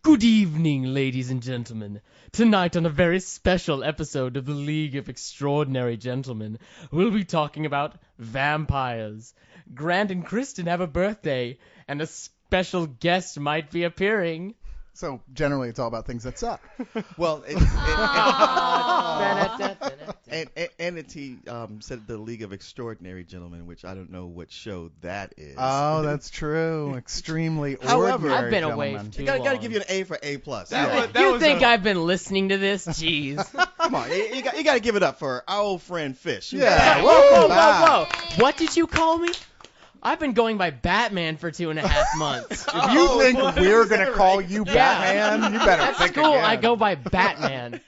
Good evening, ladies and gentlemen. Tonight on a very special episode of the League of Extraordinary Gentlemen, we'll be talking about vampires. Grant and Kristen have a birthday, and a special guest might be appearing. So generally, it's all about things that suck. Well, Entity said the League of Extraordinary Gentlemen, which I don't know what show that is. Oh, that's true. Extremely However, ordinary I've been gentlemen. away too Gotta long. give you an A for A+. You think I've been listening to this? Jeez. Come on, you got to give it up for our old friend Fish. Yeah, Whoa, welcome whoa, back. whoa, whoa. What did you call me? I've been going by Batman for 2.5 months. If you think we're going to call you Batman, you better At think school, again. I go by Batman.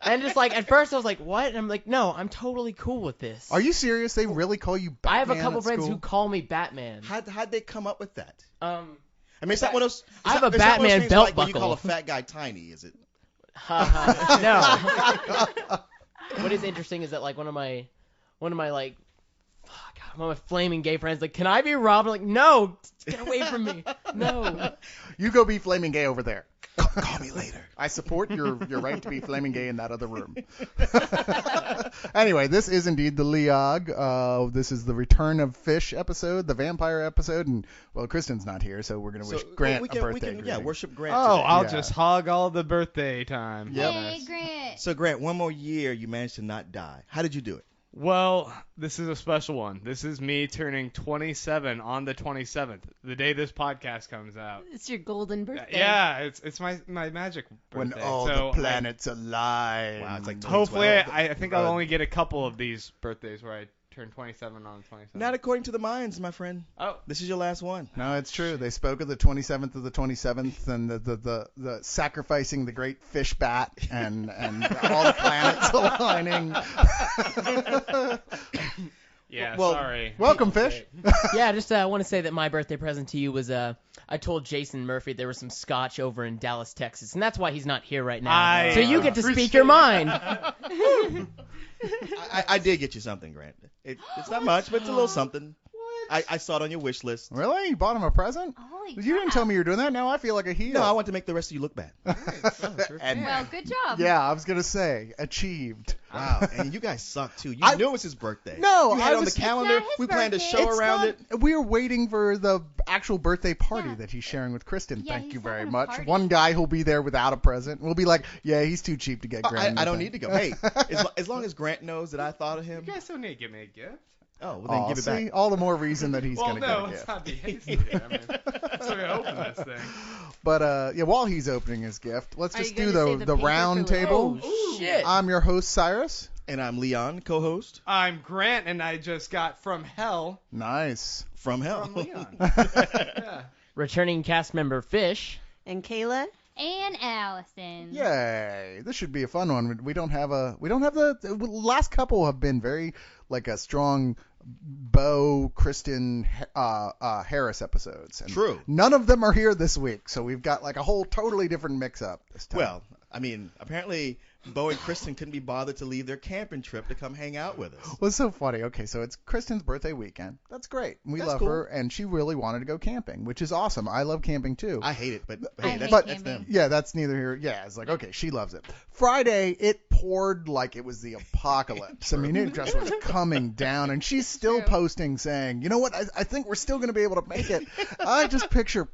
And just like, at first I was like, what? And I'm like, no, I'm totally cool with this. Are you serious? They really call you Batman I have a couple at friends school? who call me Batman. How'd they come up with that? Um, I mean, it's not one of those. I have a it's not one of those Batman things belt like when you call buckle. a fat guy tiny, is it? no. What is interesting is that like one of my like, one of my flaming gay friends like, can I be Rob? I'm like, no, get away from me. No. You go be flaming gay over there. Call me later. I support your right to be flaming gay in that other room. Anyway, this is indeed the Leog. This is the Return of Fish episode, the vampire episode, and well, Kristen's not here, so we're gonna wish Grant a birthday greeting. Worship Grant. Oh, today. I'll Yeah. just hog all the birthday time. Yep. Hey, Grant. So Grant, one more year, you managed to not die. How did you do it? Well, this is a special one. This is me turning 27 on the 27th, the day this podcast comes out. It's your golden birthday. Yeah, it's my magic When birthday. all so the planets align. Wow, it's like hopefully, 2012. I think I'll only get a couple of these birthdays where I turn 27 on the 27th. Not according to the minds, my friend. Oh. This is your last one. No, it's true. They spoke of the 27th of the 27th and the sacrificing the great fish bat and all the planets aligning. Yeah, Well, sorry. Welcome, Fish. Yeah, just want to say that my birthday present to you was I told Jason Murphy there was some scotch over in Dallas, Texas, and that's why he's not here right now. I So you get to speak your mind. I did get you something, Grant. It's not much, but it's a little something. I saw it on your wish list. Really? You bought him a present? Holy You didn't tell me you were doing that. Now I feel like a heel. No, I want to make the rest of you look bad. And Well, good job. yeah, I was gonna say achieved. Wow, and you guys suck too. You I- knew it was his birthday. No, you had I it on was- the calendar. It's not his We planned a birthday. show It's around not- it. We're waiting for the actual birthday party Yeah. that he's sharing with Kristen. Yeah, Thank he's you very having a much. party. One guy who'll be there without a present. We'll be like, yeah, he's too cheap to get Grant. I don't need to go. Hey, as long as Grant knows that I thought of him. You guys don't need to give me a gift. Oh, well then give it see? back. All the more reason that he's Well, gonna no, get a let's gift. not be hasty here. I mean, let's open this thing. But yeah, while he's opening his gift, let's Are just you do gonna say the the paper round for later? table. Oh, shit. I'm your host, Cyrus. And I'm Leon, co-host I'm Grant, and I just got from hell Nice. from hell. from Leon. Yeah. Returning cast member Fish. And Kayla? And Allison. Yay! This should be a fun one. We don't have the last couple have been very like a strong Bo, Kristen, Harris episodes. And True. None of them are here this week, so we've got like a whole totally different mix-up this time. Well, I mean, apparently Bo and Kristen couldn't be bothered to leave their camping trip to come hang out with us. well, it's so funny. Okay, so it's Kristen's birthday weekend. That's great. We That's love cool. her, and she really wanted to go camping, which is awesome. I love camping too. I hate it, but I hey, hate that's camping. them. Yeah, that's neither here. Yeah, it's like, okay, she loves it. Friday, it poured like it was the apocalypse. I mean, it just was coming down, and she's still True. posting saying, you know what, I think we're still going to be able to make it. I just picture,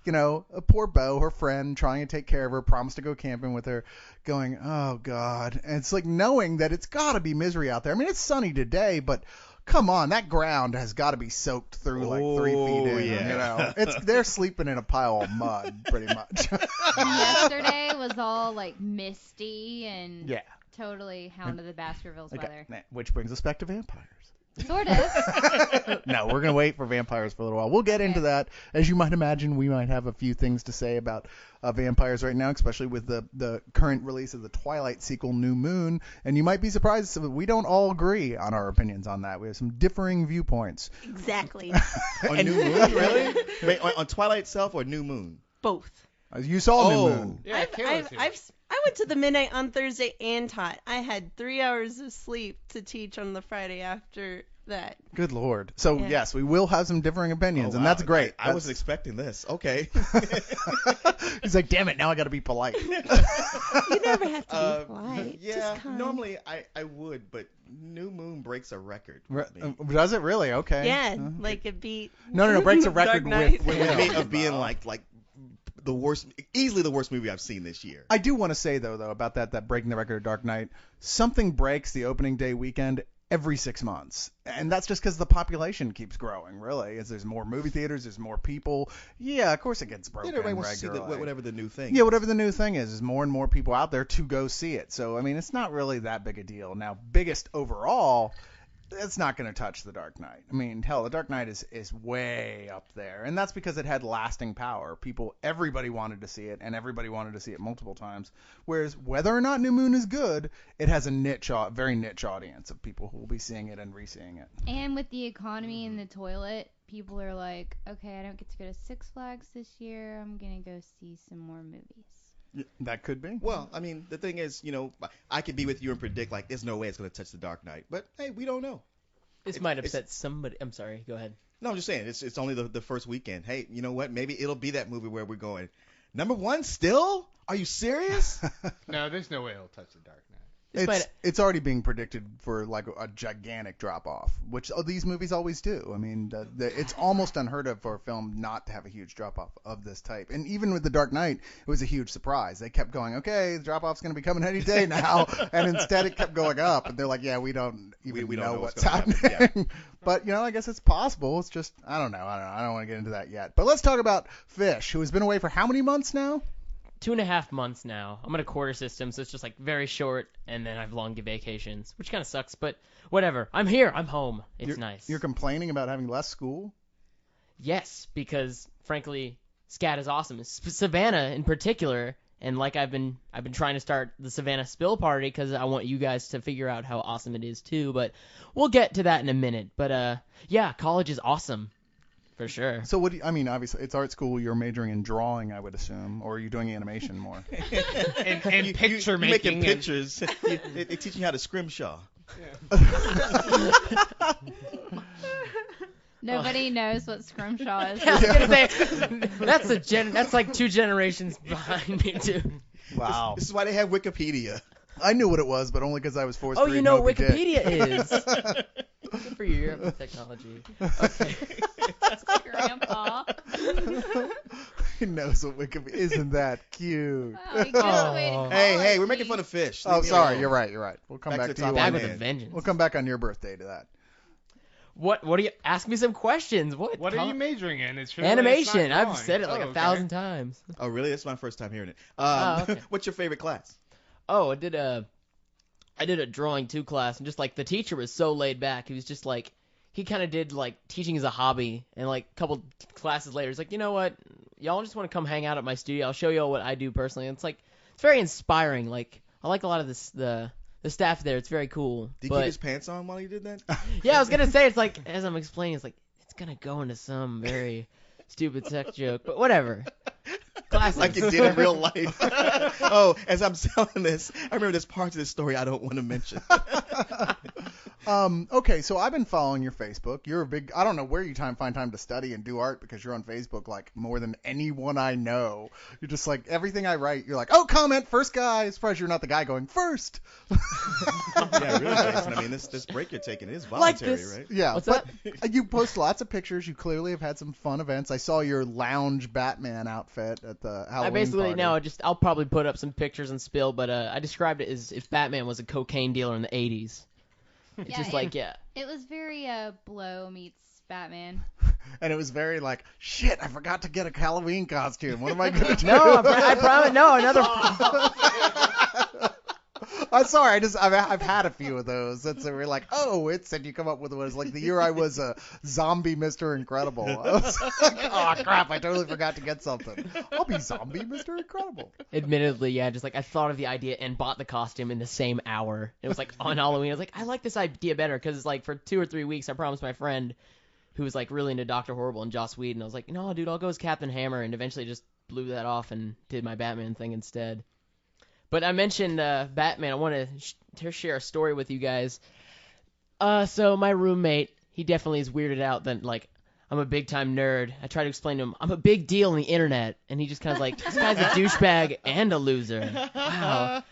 a poor Bo, her friend, trying to take care of her, promised to go camping with her, going, oh, God. And it's like knowing that it's got to be misery out there. I mean, it's sunny today, but come on, that ground has got to be soaked through like 3 feet in. yeah. They're sleeping in a pile of mud, pretty much. Yesterday was all like misty and Yeah. totally Hound of the Baskervilles weather. Which brings us back to vampires. Sort of. No, we're going to wait for vampires for a little while. We'll get into that. As you might imagine, we might have a few things to say about vampires right now, especially with the current release of the Twilight sequel, New Moon. And you might be surprised that we don't all agree on our opinions on that. We have some differing viewpoints. Exactly. On New Moon, really? Wait, on Twilight itself or New Moon? Both. You saw Oh. New Moon. Yeah, Kayla's here. I went to the midnight on Thursday and taught. I had 3 hours of sleep to teach on the Friday after that. Good Lord. So, Yeah. yes, we will have some differing opinions, Oh, and wow. that's great. I wasn't expecting this. Okay. He's like, damn it, now I got to be polite. You never have to be polite. Yeah, Just kind. normally I would, but New Moon breaks a record. with me. Does it really? Okay. Yeah, like it beat. No, breaks a record Dark Knight. with With me him. of being like the worst, easily the worst movie I've seen this year. I do want to say though about that breaking the record of Dark Knight, something breaks the opening day weekend every 6 months, and that's just because the population keeps growing. Really, as there's more movie theaters, there's more people. Yeah, of course it gets broken. Everybody wants to see regularly. whatever the new thing. Yeah, whatever the new thing is more and more people out there to go see it. So I mean, it's not really that big a deal. Now, biggest overall, it's not going to touch The Dark Knight. I mean, hell, The Dark Knight is way up there, and that's because it had lasting power. Everybody wanted to see it, and everybody wanted to see it multiple times. Whereas whether or not New Moon is good, it has a very niche audience of people who will be seeing it and re-seeing it. And with the economy in the toilet, people are like, okay, I don't get to go to Six Flags this year. I'm going to go see some more movies. That could be. Well, I mean, the thing is, I could be with you and predict like there's no way it's going to touch The Dark Knight, but hey, we don't know. This might upset somebody. I'm sorry. Go ahead. No, I'm just saying it's only the first weekend. Hey, you know what? Maybe it'll be that movie where we're going. Number one still? Are you serious? No, there's no way it'll touch The Dark Knight. It's already being predicted for like a gigantic drop off, which these movies always do. I mean, it's almost unheard of for a film not to have a huge drop off of this type. And even with The Dark Knight, it was a huge surprise. They kept going, okay, the drop off's going to be coming any day now, and instead it kept going up. And they're like, yeah, we don't even know what's happening. Yeah. But I guess it's possible. It's just I don't know. I don't want to get into that yet. But let's talk about Fish, who has been away for how many months now? 2.5 months now. I'm on a quarter system, so it's just like very short, and then I have long vacations, which kind of sucks, but whatever. I'm here. I'm home. It's nice. You're complaining about having less school? Yes, because frankly, scat is awesome. Savannah in particular, and like I've been trying to start the Savannah Spill Party because I want you guys to figure out how awesome it is too. But we'll get to that in a minute. But yeah, college is awesome. For sure. So what do you, I mean, obviously, it's art school. You're majoring in drawing, I would assume, or are you doing animation more? and picture you making. Making pictures. They teach you how to scrimshaw. Nobody knows what scrimshaw is. I was gonna say, that's like 2 generations behind me too. Wow. This is why they have Wikipedia. I knew what it was, but only because I was forced Oh, to read you know what Moby Dick. Wikipedia is. Good for you. You're up with technology. Okay. Grandpa. He knows what Wikipedia is. Isn't that cute? Wow, he graduated Oh. Hey, we're making fun of Fish. Oh, Leave me sorry. alone. You're right. We'll come Back back to to the you. top Back of on- with man. a vengeance. We'll come back on your birthday to that. What do you ask me some questions? What What are you majoring in? It's really, Animation. it's not I've drawing. said it like Oh, 1,000 times. Oh, really? That's my first time hearing it. Okay. What's your favorite class? Oh, I did a drawing 2 class, and just like the teacher was so laid back. He was just like, he kind of did like teaching as a hobby, and like a couple classes later, he's like, you know what, y'all just want to come hang out at my studio? I'll show y'all what I do personally. And it's like, it's very inspiring. Like I like a lot of the staff there. It's very cool. Did he but keep his pants on while he did that? yeah, I was gonna say, it's like as I'm explaining, it's like it's gonna go into some very stupid sex joke, but whatever. Classes. Like it did in real life. Oh, as I'm selling this, I remember there's parts of this story I don't want to mention. Okay, so I've been following your Facebook. You're a big. I don't know where you find time to study and do art because you're on Facebook like more than anyone I know. You're just like everything I write. You're like, oh, comment first guy. As far as you're not the guy going first. Yeah, really, Jason. I mean, this break you're taking is voluntary, this. right? Yeah, What's but you post lots of pictures. You clearly have had some fun events. I saw your lounge Batman outfit at the Halloween I basically party. I'll probably put up some pictures and spill, but I described it as if Batman was a cocaine dealer in the 80s. It's just like, yeah. It was very Blow meets Batman. And it was very like, shit, I forgot to get a Halloween costume. What am I gonna do? No, I promise. No, another. I'm sorry. I've had a few of those. That's we're like, oh, and you come up with one. It's like the year I was a zombie Mr. Incredible. I was like, oh crap, I totally forgot to get something. I'll be zombie Mr. Incredible. Admittedly, yeah, just like I thought of the idea and bought the costume in the same hour. It was like on Halloween. I was like, I like this idea better because like for 2 or 3 weeks, I promised my friend who was like really into Dr. Horrible and Joss Whedon. I was like, no, dude, I'll go as Captain Hammer, and eventually just blew that off and did my Batman thing instead. But I mentioned Batman. I want to share a story with you guys. So my roommate, he definitely is weirded out that like I'm a big time nerd. I try to explain to him I'm a big deal on the internet, and he just kind of like, this guy's a douchebag and a loser. Wow.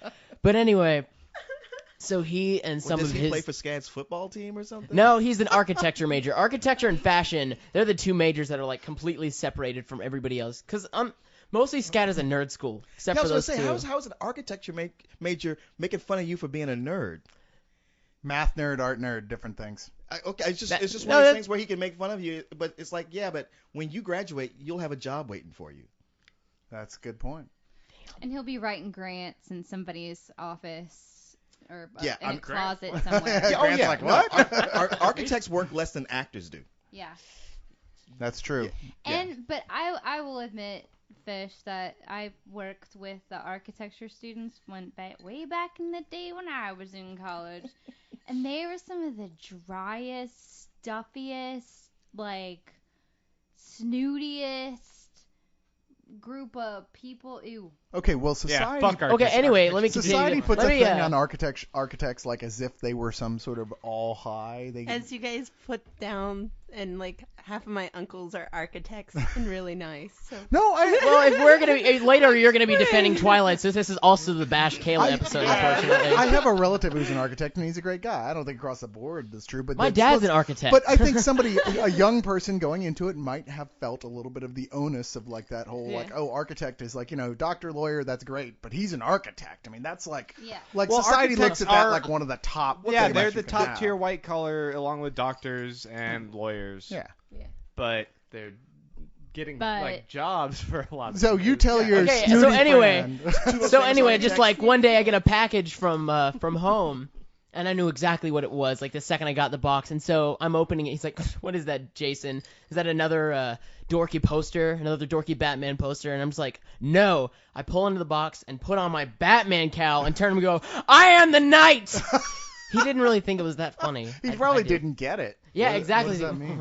But anyway, so he and some Does of he his play for SCAD's football team or something? No, he's an architecture major. Architecture and fashion, they're the two majors that are like completely separated from everybody else. Because mostly SCAD is a nerd school, except Yeah, I for was those gonna two. say, how's an architecture major making fun of you for being a nerd? Math nerd, art nerd, different things. Okay, it's just That- it's just no, one of those that- things where he can make fun of you, but it's like, yeah, but when you graduate, you'll have a job waiting for you. That's a good point. And he'll be writing grants in somebody's office or Yeah, in a I'm- closet somewhere. Yeah, Grant's like, what? Architects work less than actors do. Yeah. That's true. Yeah. But I will admit, Fish, that I worked with the architecture students way back in the day when I was in college, and they were some of the driest, stuffiest, like snootiest group of people. Ew. Okay, well, society. fuck Okay, anyway, let me Society continue. puts Let a me, thing on architects like as if they were some sort of all high. They As you guys put down, and like half of my uncles are architects and really nice. So no, Well, if we're gonna be, later, you're gonna be defending Twilight, so this is also the Bash Kayla episode, unfortunately. I have a relative who's an architect and he's a great guy. I don't think across the board that's true, but My that's- dad's an architect. But I think a young person going into it might have felt a little bit of the onus of like that whole like, oh, architect is like, doctor, lawyer, that's great, but he's an architect. I mean, that's like, Yeah. like Well, society looks architects at that are- like one of the top. Yeah, things they're you the can top have. tier white collar along with doctors and lawyers. Yeah. But they're getting But- like jobs for a lot of So people. you tell your Okay, snooty so anyway- friend. So anyway, just like one day I get a package from home, and I knew exactly what it was, like the second I got the box. And so I'm opening it. He's like, "What is that, Jason? Is that another dorky poster, another dorky Batman poster?" And I'm just like, "No." I pull into the box and put on my Batman cowl and turn him and go, "I am the Knight." He didn't really think it was that funny. He I probably did. didn't get it. Yeah, What exactly. does that mean?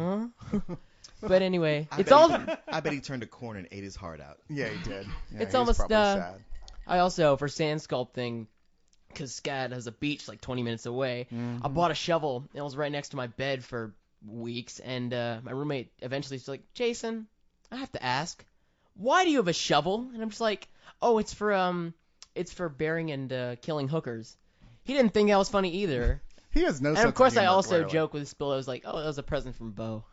Uh-huh. But anyway, I it's bet all. I bet he turned a corner and ate his heart out. Yeah, he did. Yeah, It's he was almost, probably sad. I also, for sand sculpting, because SCAD has a beach like 20 minutes away, I bought a shovel, and it was right next to my bed for weeks, and my roommate eventually was like, "Jason, I have to ask, why do you have a shovel?" And I'm just like, "Oh, it's for burying and killing hookers." He didn't think that was funny either. He has no. And sense of course, I humor, also clearly. joke with Spill. I was like, "Oh, that was a present from Bo."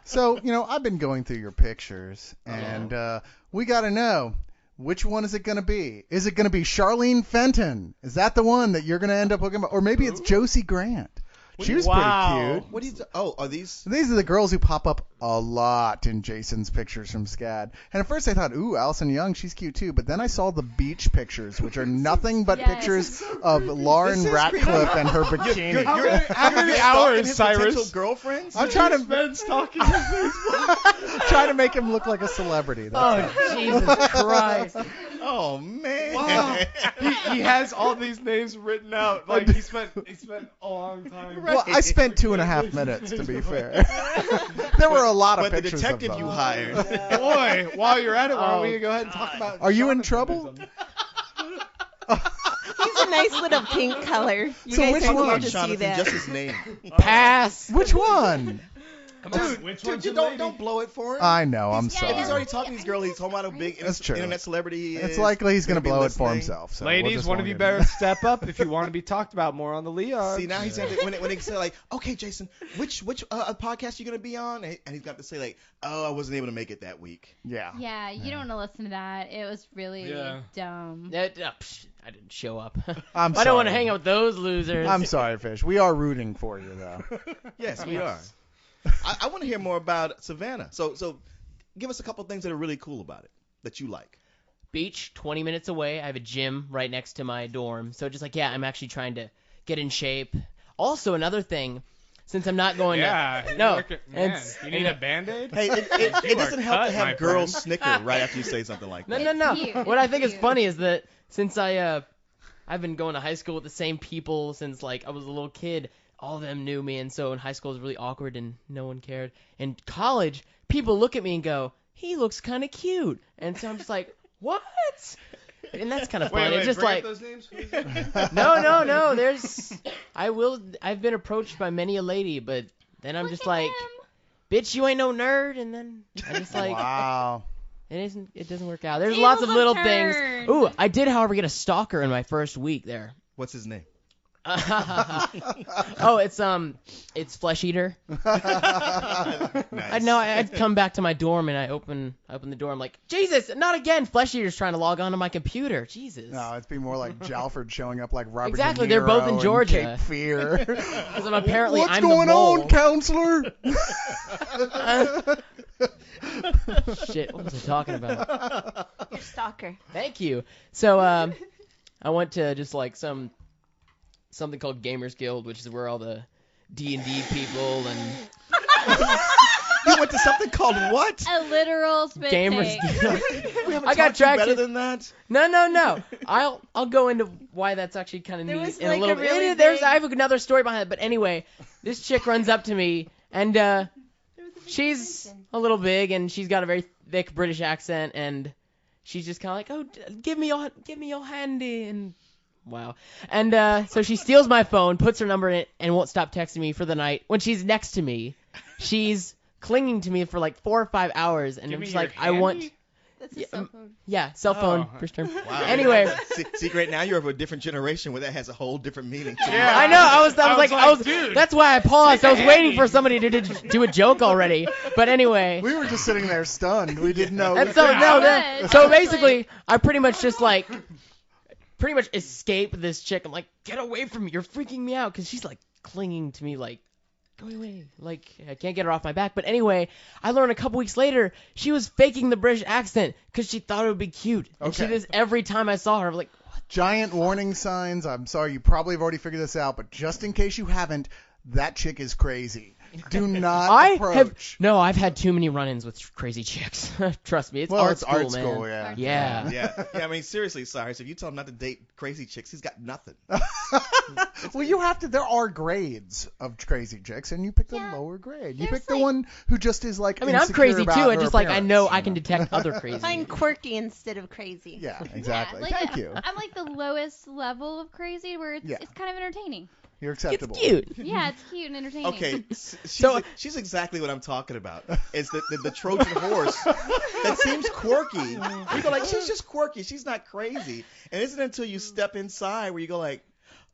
So, I've been going through your pictures, and we got to know, which one is it going to be? Is it going to be Charlene Fenton? Is that the one that you're going to end up hooking up? Or maybe it's Josie Grant. She was Wow. pretty cute. What do you? Are these? These are the girls who pop up a lot in Jason's pictures from SCAD. And at first I thought, ooh, Allison Young, she's cute too. But then I saw the beach pictures, which are nothing but Yes. pictures of Lauren This is Ratcliffe and her bikini. How many You're hours, stalking his potential Cyrus? girlfriends? I'm trying to Ben's talking to Facebook. trying to make him look like a celebrity. That's Oh, Jesus Christ! Oh man. Wow. he has all these names written out. Like he spent a long time. Well, I spent 2.5 minutes, to be fair. There were a lot of But the pictures detective of them. you hired. Boy, while you're at it, why don't Oh, we go ahead and talk about? Are you in Jonathan trouble? or he's a nice little pink color. You So guys which won't one? get to see Jonathan, that. just his name. Pass. Which one? something? Which Dude, one's you the lady? don't blow it for him. I know, I'm He's sorry. already talking to these girls. He's talking about how big That's true. internet celebrity he is. It's likely he's going to Gonna be blow it for listening. himself. So we'll Ladies, just one won't of you get better into step up if you want to be talked about more on the Leon. See, now he's going to, when they say like, okay, Jason, which podcast you going to be on? And he's got to say like, oh, I wasn't able to make it that week. it. Yeah. Yeah, you don't want to listen to that. It was really Yeah. dumb. I didn't show up. I'm I don't want to sorry. hang out with those losers. I'm sorry, Fish. We are rooting for you, though. Yes, we are. I want to hear more about Savannah. So give us a couple things that are really cool about it that you like. Beach, 20 minutes away. I have a gym right next to my dorm. So just like, yeah, I'm actually trying to get in shape. Also, another thing, since I'm not going Yeah. to... you're No. working- man, it's- you need a Band-Aid? Hey, it You doesn't are help cut, to have my girls friend. snicker right after you say something like No, that. no, no. It's cute. What I It's think is cute. funny is that since I've been going to high school with the same people since like I was a little kid, all of them knew me, and so in high school it was really awkward and no one cared. In college, people look at me and go, "He looks kind of cute," and so I'm just like, "What?" And that's kind of fun. Wait, It's just bring like, up those names. Who is it? no. I've been approached by many a lady, but then I'm Look just at like, him. bitch, you ain't no nerd, and then I just like, Wow. it doesn't work out. There's Tables lots of have little turned. things. Ooh, I did, however, get a stalker in my first week there. What's his name? Oh, it's Flesh Eater. Nice. I'd come back to my dorm and I open the door. I'm like, Jesus, not again! Flesh Eater's trying to log onto my computer. Jesus. No, it'd be more like Jalford showing up like Robert Exactly, De they're both Niro in and Georgia. Cape Fear. Because apparently What's I'm going the mole. on, counselor? Shit, what was I talking about? Your stalker. Thank you. So, I went to just like something called Gamers Guild, which is where all the D&D people and You went to something called what? A literal spit Gamers take. Guild. We haven't I got taught you tracked better in- than that. No. I'll go into why that's actually kind of There neat was, in like, a little a bit. really I have big- another story behind it, but anyway, this chick runs up to me and she's a little big and she's got a very thick British accent and she's just kind of like, "Oh, give me your handy," and wow. And so she steals my phone, puts her number in it, and won't stop texting me for the night. When she's next to me, she's clinging to me for like 4 or 5 hours, and Give I'm me just your like, I want, handy? That's a Yeah, cell phone. yeah, cell phone, Oh. first term. Wow. Anyway. See, right now you're of a different generation where that has a whole different meaning. Yeah. I know. I was dude. That's why I paused. I was Take a waiting handy. for somebody to do a joke already. But anyway. We were just sitting there stunned. We didn't know. And so no, then, Good. so basically, I pretty much just like, pretty much escape this chick. I'm like, get away from me! You're freaking me out because she's like clinging to me like, go away! Like I can't get her off my back. But anyway, I learned a couple weeks later she was faking the British accent because she thought it would be cute. And she Okay. did this every time I saw her. I'm like, Giant warning signs. I'm sorry, you probably have already figured this out, but just in case you haven't, that chick is crazy. Do not approach. I've had too many run-ins with crazy chicks. Trust me, it's Well, art it's school, art man. school, yeah. Art Yeah. Yeah. I mean, seriously, Cyrus, if you tell him not to date crazy chicks, he's got nothing. Well, you have to. There are grades of crazy chicks, and you pick the Yeah, lower grade. You there's pick the like- one who just is like. I mean, I'm insecure crazy about too. her I just like I appearance, know you I can detect other crazy. I'm quirky instead of crazy. Yeah, exactly. Yeah, like Thank you. I'm like the lowest level of crazy where Yeah. it's kind of entertaining. You're It's acceptable. cute. Yeah, it's cute and entertaining. Okay, So- she's exactly what I'm talking about. It's the Trojan horse that seems quirky. You go like, she's just quirky. She's not crazy. And isn't it until you step inside where you go like,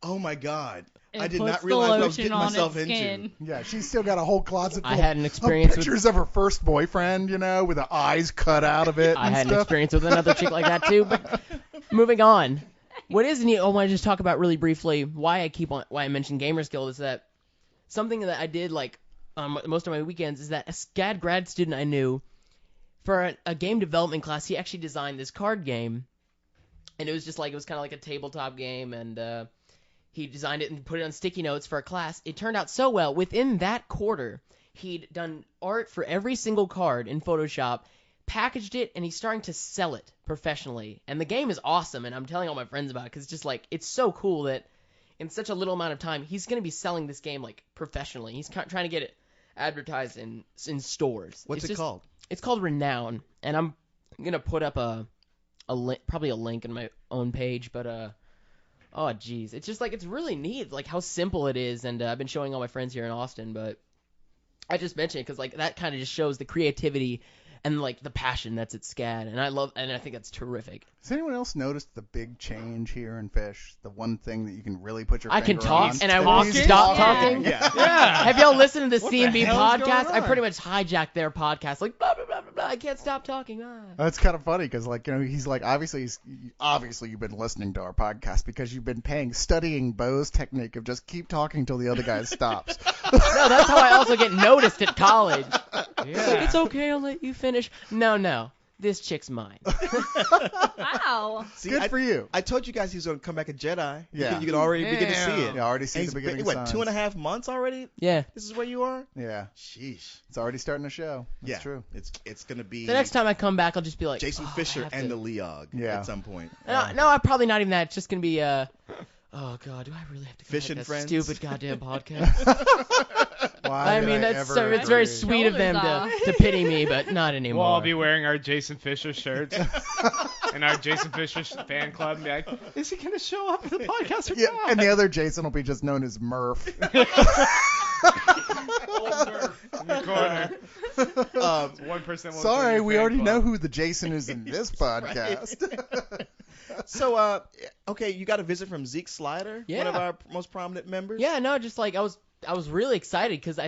oh my God, I did not realize what I was getting myself into. Yeah, she's still got a whole closet full I had an of experience with pictures of her first boyfriend, with the eyes cut out of it I and had an stuff. experience with another chick like that too. But moving on, what is neat? I want to just talk about really briefly why I mentioned Gamers Guild is that something that I did like most of my weekends is that a SCAD grad student I knew for a game development class, he actually designed this card game, and it was just like it was kind of like a tabletop game, and he designed it and put it on sticky notes for a class. It turned out so well. Within that quarter, he'd done art for every single card in Photoshop, packaged it, and he's starting to sell it professionally. And the game is awesome, and I'm telling all my friends about it because it's just like it's so cool that in such a little amount of time, he's going to be selling this game like professionally. He's trying to get it advertised in stores. What's It's it called? It's called Renown, and I'm gonna put up a link, probably a link in my own page, but oh geez, it's just like it's really neat, like how simple it is, and I've been showing all my friends here in Austin, but I just mentioned it because like that kind of just shows the creativity and like the passion that's at SCAD, and I think that's terrific. Has anyone else noticed the big change here in Fish? The one thing that you can really put your I can finger talk on? and I He's won't stop Yeah. talking. Yeah. Yeah. Have y'all listened to the What the C&B hell is going podcast? I on? pretty much hijacked their podcast, like blah blah blah blah blah. I can't stop talking. That's kind of funny because, he's like, obviously you've been listening to our podcast because you've been studying Bo's technique of just keep talking till the other guy stops. No, that's how I also get noticed at college. Yeah. It's okay, I'll let you finish. No, this chick's mine. Wow. See, Good for you. I told you guys he was going to come back a Jedi. Yeah. You can already begin to see Damn. it. Yeah, I already see And the he's beginning been, signs. 2.5 months already? Yeah. This is where you are? Yeah, Sheesh. it's already starting to show. That's Yeah. true. It's going to be The next time I come back, I'll just be like Jason "Oh, I Fisher have and to-" the Leog Yeah. at some point. No, I'm probably not even that. It's just gonna be oh god, do I really have to go Fish back and to that Friends? stupid goddamn podcast? Why I did mean, that's ever so, it's very agree? sweet of them Shoulders to pity me, but not anymore. We'll all be wearing our Jason Fisher shirts and our Jason Fisher fan club and be like, is he going to show up at the podcast or Yeah, not? and the other Jason will be just known as Murph. the corner. 1% Sorry, we already know who the Jason is in this podcast. So, okay, you got a visit from Zeke Slider, Yeah. one of our most prominent members. Yeah, no, just like I was really excited because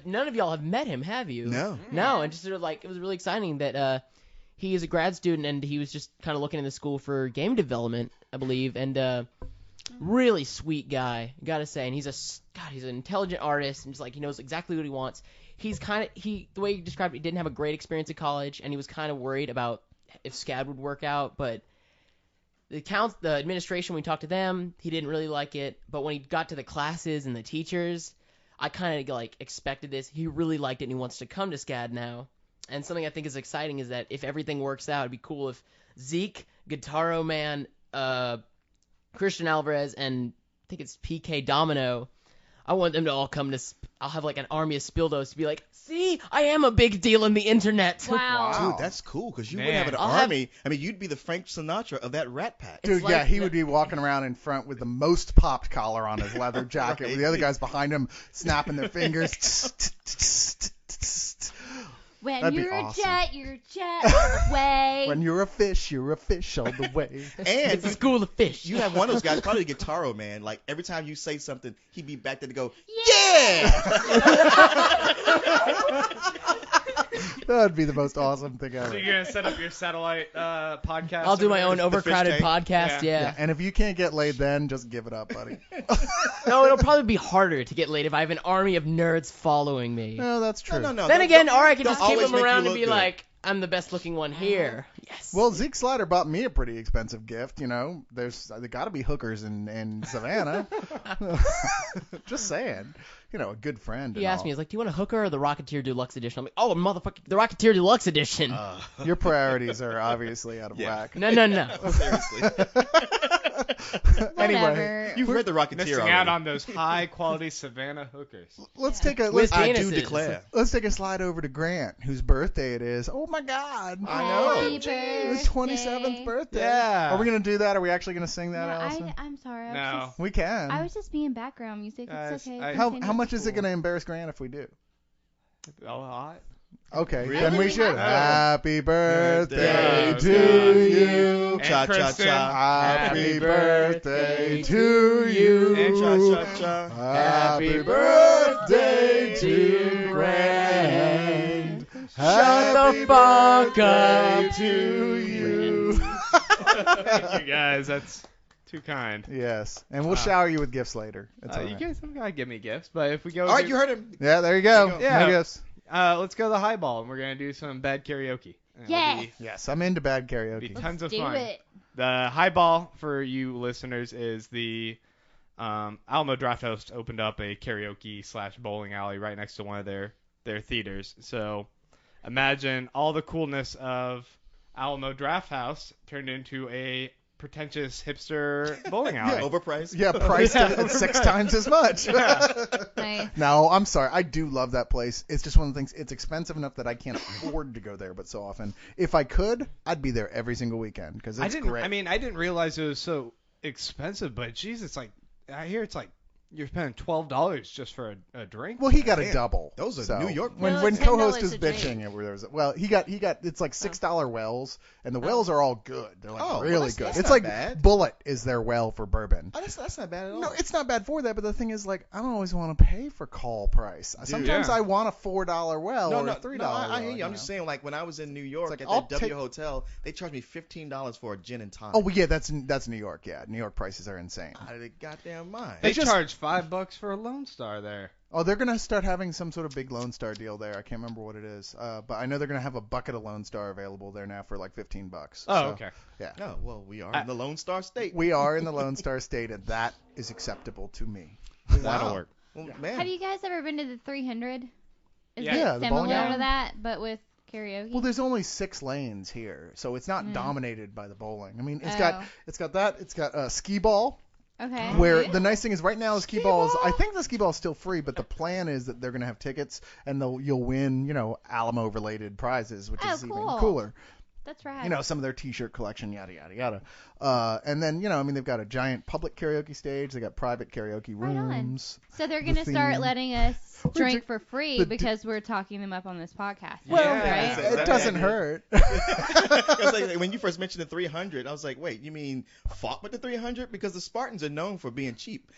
none of y'all have met him, have you? No. And just sort of like it was really exciting that he is a grad student and he was just kind of looking in the school for game development, I believe, and really sweet guy, gotta say. And he's an intelligent artist and just like he knows exactly what he wants. He's the way he described it, he didn't have a great experience at college and he was kind of worried about if SCAD would work out, but the administration, when we talked to them, he didn't really like it. But when he got to the classes and the teachers, I kind of like expected this. He really liked it and he wants to come to SCAD now. And something I think is exciting is that if everything works out, it'd be cool if Zeke, Guitarro Man, Christian Alvarez, and I think it's PK Domino, I want them to all come to. I'll have like an army of Spildos to be like, see, I am a big deal in the internet. Wow. Dude, that's cool because you would Man. have an I'll have- army. I mean, you'd be the Frank Sinatra of that Rat Pack. Dude, like- yeah, he would be walking around in front with the most popped collar on his leather jacket, with the other guys behind him snapping their fingers. When That'd be you're awesome. you're a jet all the way. When you're a fish all the way. And It's a school of fish. you have one of those guys, probably the Guitarro Man. Like every time you say something, he'd be back there to go, Yeah. That'd be the most awesome thing ever. So you're gonna set up your satellite podcast? I'll do my own the fish overcrowded tank. podcast. Yeah. Yeah. And if you can't get laid then, just give it up, buddy. No, it'll probably be harder to get laid if I have an army of nerds following me. No, that's true. No. Then again, or I could they'll just keep always him make you around and look be good. like, I'm the best looking one here. Yes. Well, Zeke Slider bought me a pretty expensive gift. You know, there got to be hookers in Savannah. Just saying. You know, a good friend. he and asked all. me, he's like, do you want a hooker or the Rocketeer Deluxe Edition? I'm like, oh, motherfucker, the Rocketeer Deluxe Edition. Your priorities are obviously out of Yeah. whack. No. Seriously. Anyway, Whatever. You've read The Rocketeer Missing already. out on those high quality Savannah hookers. let's take a With I do penises. declare. let's take a slide over to Grant, whose birthday it is. Oh my God! I know. Happy His 27th birthday. birthday. Yeah. Are we gonna do that? Are we actually gonna sing No, that, Allison? I'm sorry. No. We can. I was just being background music. Guys, It's okay. I- How Continue. much is it gonna embarrass Grant if we do? A lot. Okay, Really? then we should. Oh. Happy birthday Yeah. to you. And Cha cha Kristen. cha. Happy birthday to you. And cha cha cha. Happy birthday to Grant. Shut the fuck birthday up. to you. Thank you guys. That's too kind. Yes, and we'll shower you with gifts later. It's all You right. guys don't gotta give me gifts, but if we go, All right, you heard him. Yeah, there you go. There you go. No Yeah. gifts. let's go to the highball, and we're gonna do some bad karaoke. And it'll Yes. Yes, I'm into bad be karaoke. tons of Do fun. it. The highball for you listeners is the Alamo Draft House opened up a karaoke / bowling alley right next to one of their theaters. So imagine all the coolness of Alamo Draft House turned into a pretentious hipster bowling alley. Overpriced. Yeah, priced at 6 times as much. Nice. No, I'm sorry. I do love that place. It's just one of the things. It's expensive enough that I can't afford to go there, but so often. If I could, I'd be there every single weekend because it's great. I didn't realize it was so expensive, but geez, it's like I hear it's like you're spending $12 just for a drink. Well, he got a Damn, double. those are so New York When No, when it's co-host $10 is a drink. bitching, he got it's like $6 wells, and the wells are all good. They're like Oh, well, really that's- good. that's It's not like bad. Bullet is their well for bourbon. Oh, that's not bad at all. No, it's not bad for that, but the thing is, like, I don't always want to pay for call price. Sometimes yeah. I want a $4 well no, or no, a $3 no, I well. hear you. I'm just saying, like when I was in New York like, at I'll that W take- hotel, they charged me $15 for a gin and tonic. Oh, well, yeah, that's New York. Yeah, New York prices are insane. Out of the goddamn mind. They just- charge $5 for a Lone Star there. Oh, they're gonna start having some sort of big Lone Star deal there. I can't remember what it is, but I know they're gonna have a bucket of Lone Star available there now for like $15. Oh, So, okay. Yeah, No, well, we are in the Lone Star State. we are in the Lone Star state, and that is acceptable to me. That'll Wow. work. Well, man. Have you guys ever been to the 300? Is Yeah. Yeah, it the bowling similar alley. to that, but with karaoke? Well, there's only 6 lanes here, so it's not Mm. dominated by the bowling. I mean, it's Oh. got a skee ball. Okay. Where the nice thing is right now the skee ball is, I think the skee ball is still free, but the plan is that they're going to have tickets and you'll win, Alamo related prizes, which Oh, is even cool. cooler. That's right. You know, some of their T-shirt collection, yada yada yada. And then I mean, they've got a giant public karaoke stage. They got private karaoke Right on. rooms. So they're gonna start theme. letting us drink for free the- because we're talking them up on this podcast. Well, Yeah. right? it doesn't hurt. I was like, when you first mentioned the 300, I was like, wait, you mean fought with the 300? Because the Spartans are known for being cheap.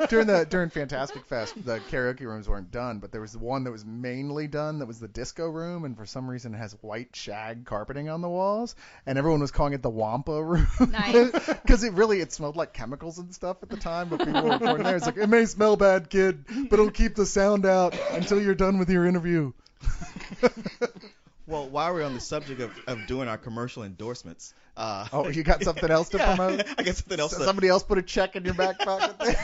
During Fantastic Fest, the karaoke rooms weren't done, but there was one that was mainly done that was the disco room, and for some reason it has white shag carpeting on the walls, and everyone was calling it the Wampa room. Nice. Because it smelled like chemicals and stuff at the time, but people were reporting there. It's like, it may smell bad, kid, but it'll keep the sound out until you're done with your interview. Well, while we're on the subject of doing our commercial endorsements, Oh, you got something else to promote? I got something else. Somebody else put a check in your back pocket there?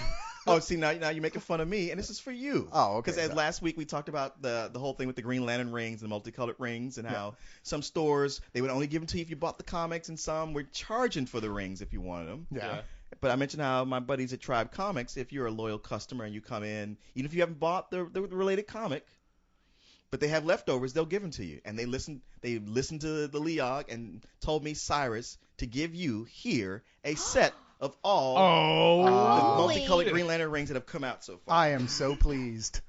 Oh, see, now you're making fun of me, and this is for you. Oh, okay. Because as last week we talked about the whole thing with the Green Lantern rings and multicolored rings, and how some stores, they would only give them to you if you bought the comics, and some were charging for the rings if you wanted them. Yeah. But I mentioned how my buddies at Tribe Comics, if you're a loyal customer and you come in, even if you haven't bought the related comic, but they have leftovers, they'll give them to you. And they listened to the Leog and told me, Cyrus, to give you here a set of all the multicolored Green Lantern rings that have come out so far. I am so pleased.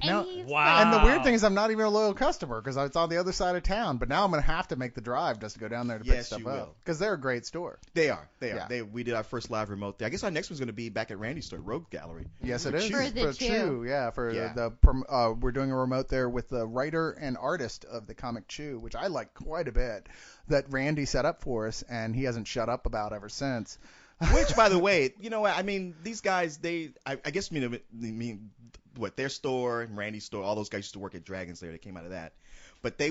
Now, And he's Wow. and the weird thing is I'm not even a loyal customer because it's on the other side of town. But now I'm going to have to make the drive just to go down there to pick Yes, stuff you up. will. Because they're a great store. They are. Yeah. We did our first live remote there. I guess our next one's going to be back at Randy's store, Rogue Gallery. Yes, it For is. Chew. For the Chew. Chew, yeah. We're doing a remote there with the writer and artist of the comic Chew, which I like quite a bit, that Randy set up for us, and he hasn't shut up about ever since. Which, by the way, you know what? I mean, these guys, I guess, what, their store and Randy's store, all those guys used to work at Dragon's Lair. They came out of that. But they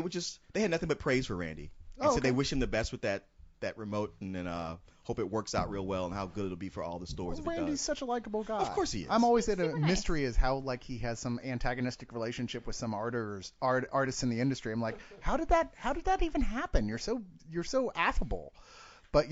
had nothing but praise for Randy. And so okay. they wish him the best with that remote, and then hope it works out real well and how good it'll be for all the stores if it Randy's does. such a likable guy. Of course he is. I'm always at a Super nice. mystery is how he has some antagonistic relationship with some artists in the industry. I'm like, how did that even happen? You're so affable. But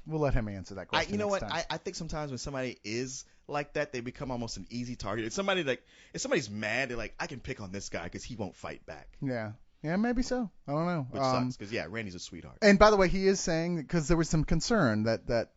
we'll let him answer that question. You know next what? time. I think sometimes when somebody is like that, they become almost an easy target. If somebody's mad, they're like, I can pick on this guy because he won't fight back. Yeah, maybe so. I don't know. Which sucks because, Randy's a sweetheart. And by the way, he is saying, because there was some concern that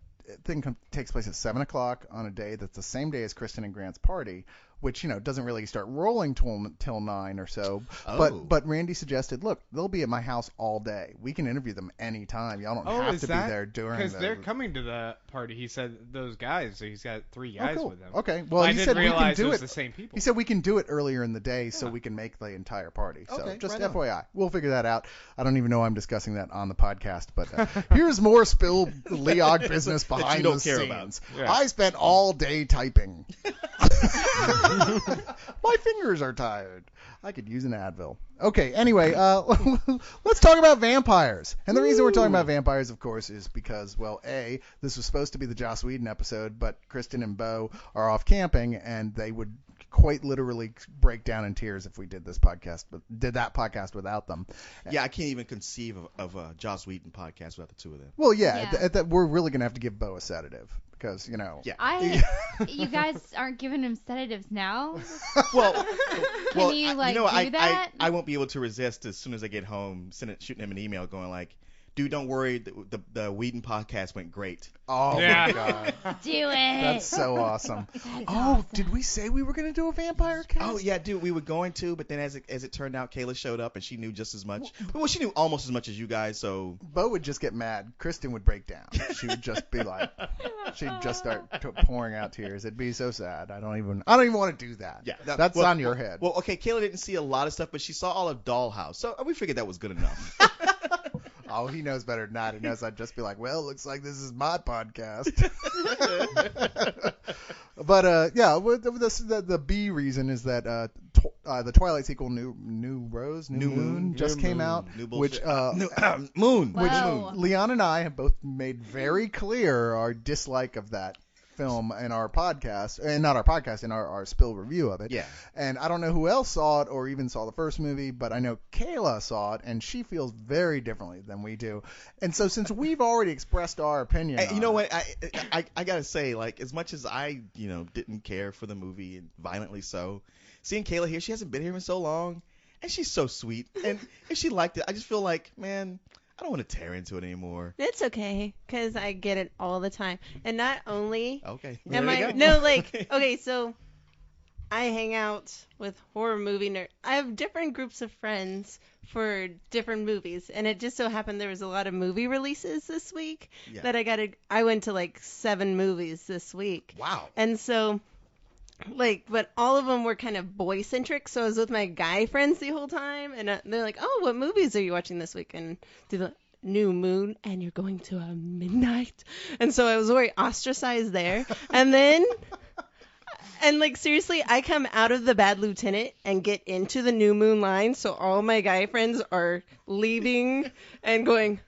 thing takes place at 7 o'clock on a day that's the same day as Kristen and Grant's party, which doesn't really start rolling till 9 or so. Oh. But Randy suggested, look, they'll be at my house all day. We can interview them anytime. Y'all don't have to be there during because the. they're coming to the party. He said those guys. So he's got 3 guys cool. with him. Okay. Well, I he didn't said we can realize do it was it. the same people. He said we can do it earlier in the day so we can make the entire party. So Okay, just right on. FYI, we'll figure that out. I don't even know I'm discussing that on the podcast, but here's more spill Leog business behind don't the care scenes. about. Yeah. I spent all day typing. My fingers are tired. I could use an Advil. Okay, anyway, let's talk about vampires. And the reason we're talking about vampires, of course, is because, well, A, this was supposed to be the Joss Whedon episode, but Kristen and Bo are off camping, and they would quite literally break down in tears if we did that podcast without them. Yeah, I can't even conceive of a Joss Whedon podcast without the two of them. Well, yeah, Yeah. we're really going to have to give Bo a sedative because, Yeah. You guys aren't giving him sedatives now? Well, Can you, do that? I won't be able to resist as soon as I get home, shooting him an email going like, dude, don't worry, the Whedon podcast went great. Oh, Yeah. my God. Do it. That's so awesome. That's Oh, awesome. did we say we were going to do a vampire cast? Oh yeah, dude, we were going to, but then as it turned out, Kayla showed up and she knew just as much. Well, she knew almost as much as you guys, so Bo would just get mad. Kristen would break down. She would just be like, she'd just start pouring out tears. It'd be so sad. I don't even want to do that. yeah, That's on your head. Well, okay, Kayla didn't see a lot of stuff, but she saw all of Dollhouse, so we figured that was good enough. Oh, he knows better than that. He knows I'd just be like, well, looks like this is my podcast. But the B reason is that the Twilight sequel, New Rose, New Moon, just came out, New which bullshit. Moon. Wow. Which Whoa. moon? Leon and I have both made very clear our dislike of that film in our podcast, and not our podcast, in our spill review of it. Yeah. And I don't know who else saw it or even saw the first movie, but I know Kayla saw it, and she feels very differently than we do. And so since we've already expressed our opinion, Hey, you know on it- what? I gotta say, like, as much as I, didn't care for the movie, and violently so, seeing Kayla here, she hasn't been here in so long, and she's so sweet. And if she liked it, I just feel like, man, I don't want to tear into it anymore. It's okay, because I get it all the time. And not only Okay. am there you I... go. No, like, okay, so I hang out with horror movie nerds. I have different groups of friends for different movies. And it just so happened there was a lot of movie releases this week Yeah. that I went to like 7 movies this week. Wow. And so... Like, but all of them were kind of boy-centric, so I was with my guy friends the whole time, and they're like, oh, what movies are you watching this week? And they're like, New Moon, and you're going to a midnight. And so I was very ostracized there. And then, and like, seriously, I come out of the Bad Lieutenant and get into the New Moon line, so all my guy friends are leaving and going,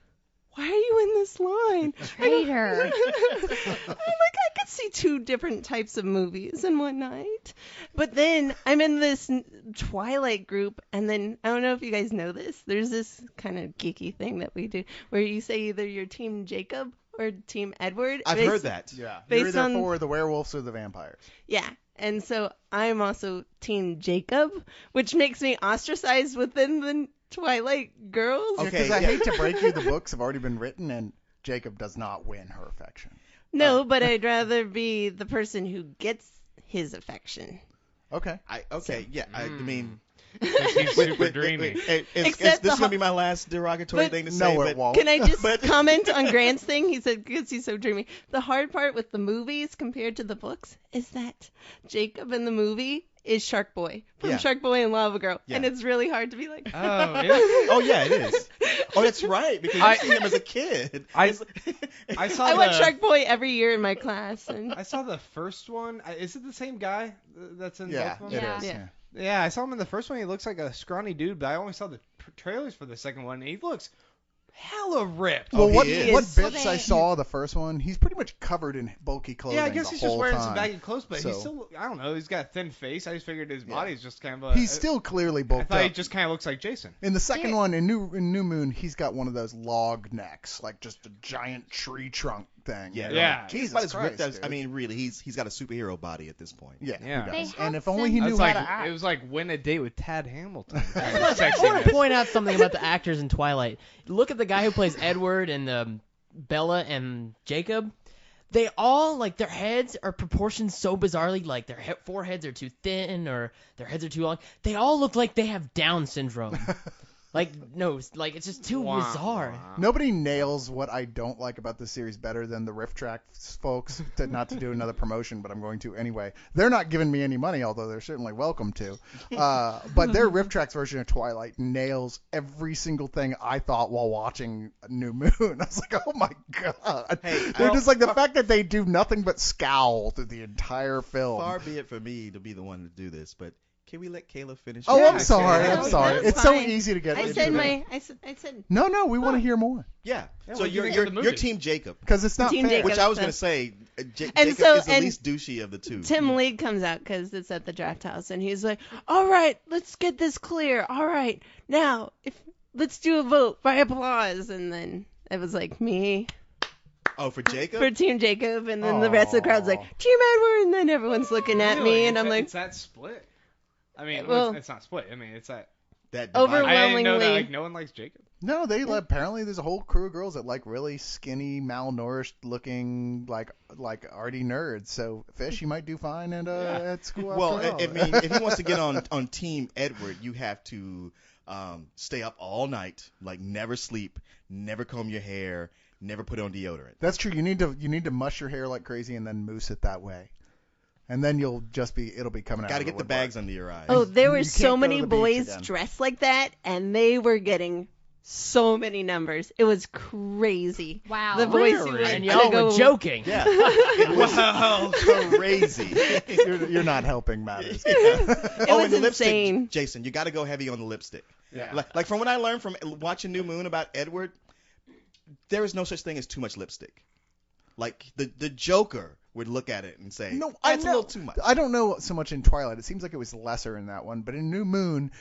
why are you in this line? Traitor. I'm like, I could see 2 different types of movies in one night. But then I'm in this Twilight group, and then I don't know if you guys know this. There's this kind of geeky thing that we do where you say either you're Team Jacob or Team Edward. I've heard that. Yeah. Based You're either on- for the werewolves or the vampires. Yeah. And so I'm also Team Jacob, which makes me ostracized within the Twilight girls. Okay, Because I yeah. hate to break you, the books have already been written, and Jacob does not win her affection. No, but I'd rather be the person who gets his affection. Okay. I mean, Because he's super dreamy. Except this the is going to be my last derogatory But- thing to say. No, but it won't. Can I just But- comment on Grant's thing? He said, because he's so dreamy. The hard part with the movies compared to the books is that Jacob in the movie is Shark Boy from Yeah. Shark Boy and Lava Girl. Yeah. And it's really hard to be like, Oh, yeah. Oh, yeah, it is. Oh, that's right, because I- you see him as a kid. I It's- I saw I the, watch Shark Boy every year in my class. And I saw the first one. Is it the same guy that's in Yeah, both of it them? Yeah. is. Yeah. Yeah, I saw him in the first one. He looks like a scrawny dude, but I only saw the trailers for the second one. And he looks hella ripped. Well, he what is. what Well, bits I they- saw the first one, he's pretty much covered in bulky clothing. Yeah, I guess the he's just whole wearing time. some baggy clothes, but So- he's still, I don't know, he's got a thin face. I just figured his Yeah. body's just kind of a... He's still clearly I bulked thought he up. just kind of looks like Jason. In the second Dude. one, in New Moon, he's got one of those log necks, like just a giant tree trunk thing. Yeah. Yeah. He's Jesus about as ripped Christ, as, dude. I mean, really, he's got a superhero body at this point. Yeah, Yeah. he They does. have And if only he some- knew That's how like, to act. it was like win a date with Tad Hamilton. kind of I want to sexiness. point out something about the actors in Twilight. Look at the guy who plays Edward and Bella and Jacob. They all, like, their heads are proportioned so bizarrely. Like, their foreheads are too thin or their heads are too long. They all look like they have Down syndrome. Like, no, like, it's just too Wah, bizarre. wah. Nobody nails what I don't like about this series better than the Riff Tracks folks. Not to do another promotion, but I'm going to anyway. They're not giving me any money, although they're certainly welcome to. But their Riff Tracks version of Twilight nails every single thing I thought while watching New Moon. I was like, oh my god. Hey, They're well, just like the fact that they do nothing but scowl through the entire film. Far be it for me to be the one to do this, but can we let Kayla finish? Oh, Yeah, I'm sorry. okay. I'm sorry. That's It's so fine. easy to get I into said that. I said No, we want to hear more Yeah. Yeah, So what do you you're think of the you're movie? Team Jacob, because it's not Team fair. Jacob. which I was going to so- say. Jacob so- is the and least douchey of the two. Tim League comes out because it's at the draft house, and he's like, "All right, let's get this clear. All right, now let's do a vote by applause." And then it was like me Oh, for Jacob. for Team Jacob, and then the rest of the crowd's like Team Edward, and then everyone's looking at Really? me, and It's I'm that- like, it's that split. I mean, Well- it's not split. I mean, it's that. that Overwhelming- divided- I didn't know that. Overwhelmingly- Like, no one likes Jacob. No, apparently there's a whole crew of girls that like really skinny, malnourished looking, like arty nerds. So Fish, you might do fine at school. Well, after all. I mean, if he wants to get on Team Edward, you have to stay up all night, like never sleep, never comb your hair, never put on deodorant. That's true. You need to mush your hair like crazy and then mousse it that way, and then it'll be coming out. Got to of get the woodwork. bags under your eyes. "Oh, there were You so can't go to many the beach boys again. dressed like that, and they were getting so many numbers. It was crazy. Wow. The boys who Really? went And to y'all go- were joking. Yeah, it was Wow. crazy. You're not helping matters. Oh, was and the lipstick, insane. Jason, you got to go heavy on the lipstick. Yeah. Like from what I learned from watching New Moon about Edward, there is no such thing as too much lipstick. Like the Joker would look at it and say, No, I that's a know. little too much. I don't know so much in Twilight. It seems like it was lesser in that one, but in New Moon,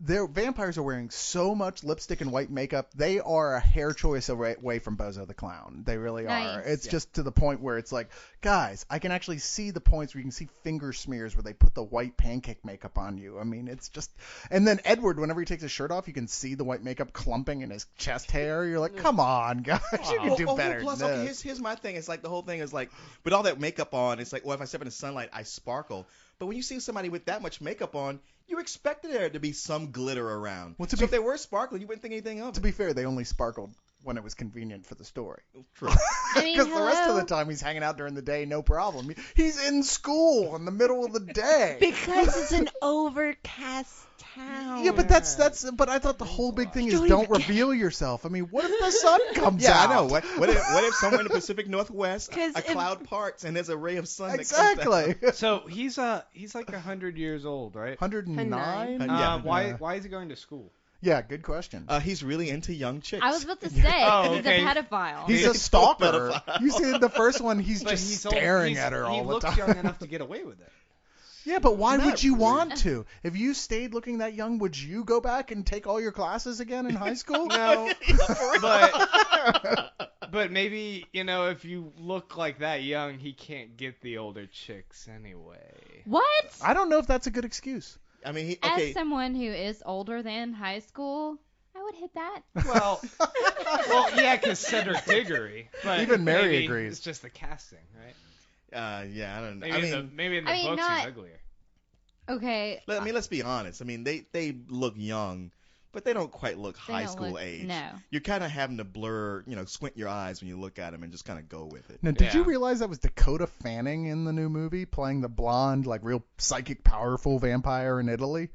their vampires are wearing so much lipstick and white makeup. They are a hair choice away from Bozo the Clown. They really are. Nice. It's just to the point where it's like, guys, I can actually see the points where you can see finger smears where they put the white pancake makeup on you. I mean, it's just. And then Edward, whenever he takes his shirt off, you can see the white makeup clumping in his chest hair. You're like, come on, guys, you can do better Plus, than okay, this. here's my thing. It's like the whole thing is like, with all that makeup on, it's like, well, if I step in the sunlight, I sparkle. But when you see somebody with that much makeup on, you expected there to be some glitter around. Well, to so be- if they were sparkling, you wouldn't think anything of To it. be fair, they only sparkled when it was convenient for the story. True. I mean, Because the rest of hello? the time he's hanging out during the day, no problem. He's in school in the middle of the day. Because it's an overcast town. Yeah, but but I thought the whole big thing is Don't don't even get reveal yourself. I mean, what if the sun comes Yeah, out? I know. What if somewhere in the Pacific Northwest, 'Cause a if- cloud parts and there's a ray of sun that Exactly. comes out? So he's like 100 years old, right? 109? Yeah. Why is he going to school? Yeah, good question. He's really into young chicks. I was about to say, Oh, he's okay. a pedophile. He's he's a a stalker. pedophile. You see, the first one, he's But just he's old- staring he's- at her all he the looks time. young enough to get away with it. Yeah, but why Not would you really. want to? If you stayed looking that young, would you go back and take all your classes again in high school? No, but maybe if you look like that young, he can't get the older chicks anyway. What? I don't know if that's a good excuse. I mean, As someone who is older than high school, I would hit that. Well, yeah, because Cedric Diggory. But Even Mary maybe agrees. It's just the casting, right? yeah, I don't know. Maybe in the books not- he's uglier. Okay. Let's be honest. I mean, they look young, but they don't quite look They high don't school look- age. no. You're kind of having to blur, squint your eyes when you look at them and just kind of go with it. Now, did you Yeah. realize that was Dakota Fanning in the new movie playing the blonde, like real psychic, powerful vampire in Italy?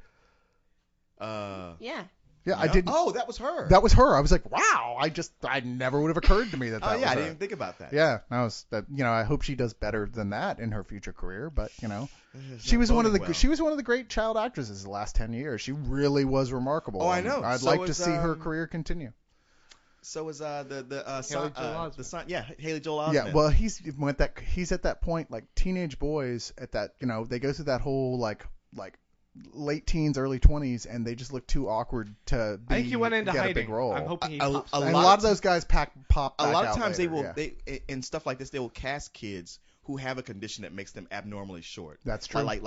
Yeah. Yeah, I didn't. Oh, that was her. That was her. I was like, wow. I never would have occurred to me that. Oh That yeah, was I her. didn't even think about that. Yeah, I hope she does better than that in her future career. But It's she not was one of the boding well. she was one of the great child actresses the last 10 years. She really was remarkable. Oh, I and know. I'd So like to is, see her career continue. So is the Haley Joel Osment. Haley Joel Osment. Yeah, well, he's at that point, like teenage boys at that, they go through that whole like late teens, early 20s, and they just look too awkward to I think he went into get hiding. a big role. I'm hoping he A- pops a and back. a lot of those guys pop a back lot of out times later, they will yeah. they in stuff like this they will cast kids who have a condition that makes them abnormally short. That's true. Like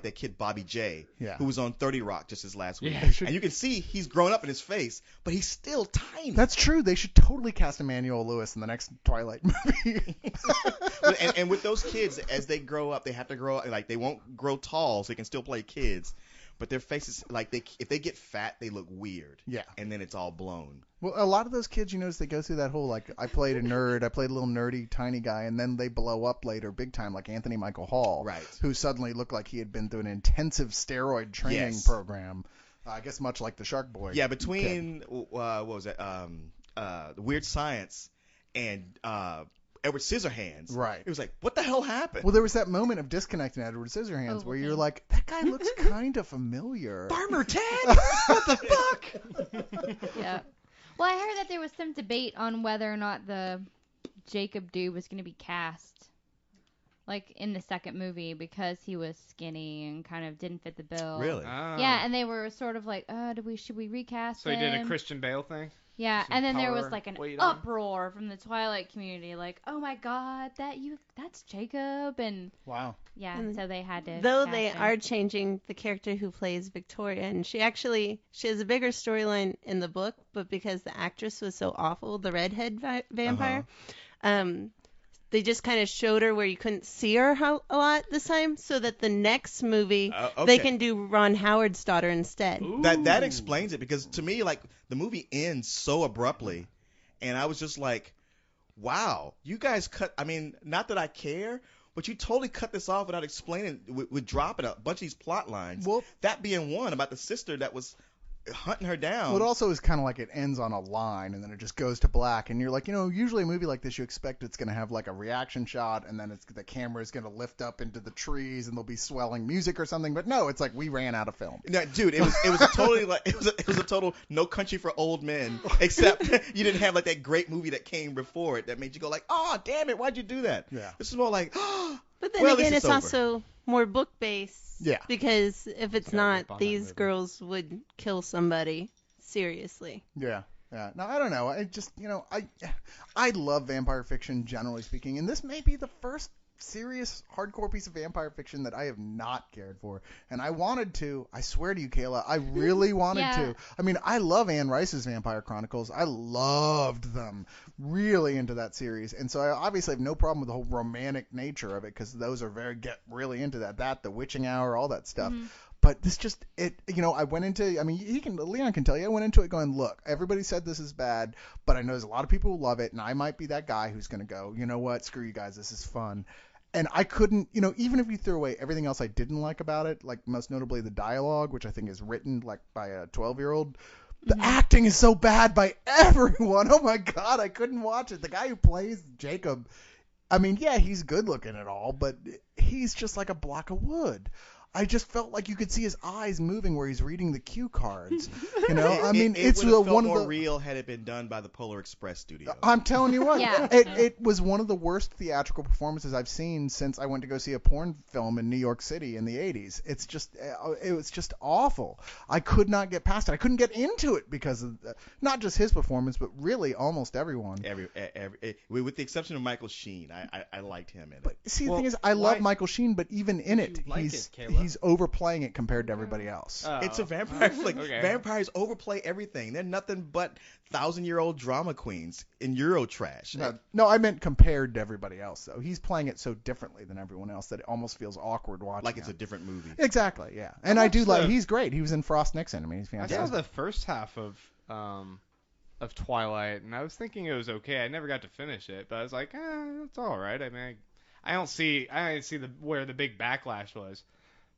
that kid Bobby J, Yeah. who was on 30 Rock just this last week. Yeah. And you can see he's grown up in his face, but he's still tiny. That's true. They should totally cast Emmanuel Lewis in the next Twilight movie. and with those kids, as they grow up, they have to grow up. Like they won't grow tall, so they can still play kids. But their faces, if they get fat, they look weird. Yeah. And then it's all blown. Well, a lot of those kids, they go through that whole, like, I played a nerd, I played a little nerdy, tiny guy, and then they blow up later big time, like Anthony Michael Hall. Right. Who suddenly looked like he had been through an intensive steroid training Yes. program. I guess much like the Shark Boy. Yeah, between what was it? Weird Science and Edward Scissorhands. Right. It was like, what the hell happened? Well, there was that moment of disconnecting Edward Scissorhands where you're like, that guy looks kind of familiar. Farmer Ted? What the fuck? Yeah. Well, I heard that there was some debate on whether or not the Jacob dude was going to be cast, like in the second movie, because he was skinny and kind of didn't fit the bill. Really? Ah. Yeah, and they were sort of like, should we recast So he him? did a Christian Bale thing. Yeah, some and then there was power like an weight on. uproar from the Twilight community, like, oh my God, that's Jacob, and Wow. yeah, And so they had to. Though cast they him. are changing the character who plays Victoria, and she has a bigger storyline in the book, but because the actress was so awful, the redhead vampire, they just kind of showed her where you couldn't see her a lot this time, so that the next movie Okay. they can do Ron Howard's daughter instead. That explains it, because to me, like, the movie ends so abruptly, and I was just like, wow, you guys cut. I mean, not that I care, but you totally cut this off without explaining, with dropping a bunch of these plot lines. Well- that being one about the sister that was hunting her down. Well, it also is kind of like it ends on a line and then it just goes to black, and you're like, usually a movie like this you expect it's going to have like a reaction shot, and then the camera is going to lift up into the trees and there'll be swelling music or something. But no, it's like we ran out of film. No, dude, it was a totally like it was a total No Country for Old Men, except you didn't have like that great movie that came before it that made you go like, oh damn it, why'd you do that? Yeah. This is more like, oh, But then well, again, this it's is over. also more book based. Yeah. Because if it's Gotta not, rip on that these movie. girls would kill somebody. Seriously. Yeah. Yeah. No, I don't know. I just, I love vampire fiction generally speaking, and this may be the first serious hardcore piece of vampire fiction that I have not cared for. And I wanted to. I swear to you, Kayla, I really wanted Yeah. to. I mean, I love Anne Rice's Vampire Chronicles. I loved them. Really into that series. And so I obviously have no problem with the whole romantic nature of it, because those are get really into that, the witching hour, all that stuff. But this just, I went into, Leon can tell you, I went into it going, look, everybody said this is bad, but I know there's a lot of people who love it, and I might be that guy who's going to go, you know what, screw you guys, this is fun. And I couldn't, even if you threw away everything else I didn't like about it, like most notably the dialogue, which I think is written like by a 12-year-old, the acting is so bad by everyone. Oh my God, I couldn't watch it. The guy who plays Jacob, I mean, yeah, he's good looking and all, but he's just like a block of wood. I just felt like you could see his eyes moving where he's reading the cue cards. It's would have felt one more of the real had it been done by the Polar Express studio. I'm telling you what, Yeah. it was one of the worst theatrical performances I've seen since I went to go see a porn film in New York City in the 80s. It was just awful. I could not get past it. I couldn't get into it because of not just his performance, but really almost everyone. With the exception of Michael Sheen, I liked him in it. But see, the Well, thing is, I love why- Michael Sheen, but even in it, you like he's it, Kayla? he's overplaying it compared to everybody else. It's a vampire flick. Okay. Vampires overplay everything. They're nothing but 1,000-year-old drama queens in Eurotrash. No, I meant compared to everybody else, though. He's playing it so differently than everyone else that it almost feels awkward watching Like it's a him. different movie. Exactly, yeah. And I do watched like, the- he's great. He was in Frost Nixon. I mean, he's I saw fantastic. the first half of Twilight, and I was thinking it was okay. I never got to finish it, but I was like, it's all right. I mean, I didn't see where the big backlash was,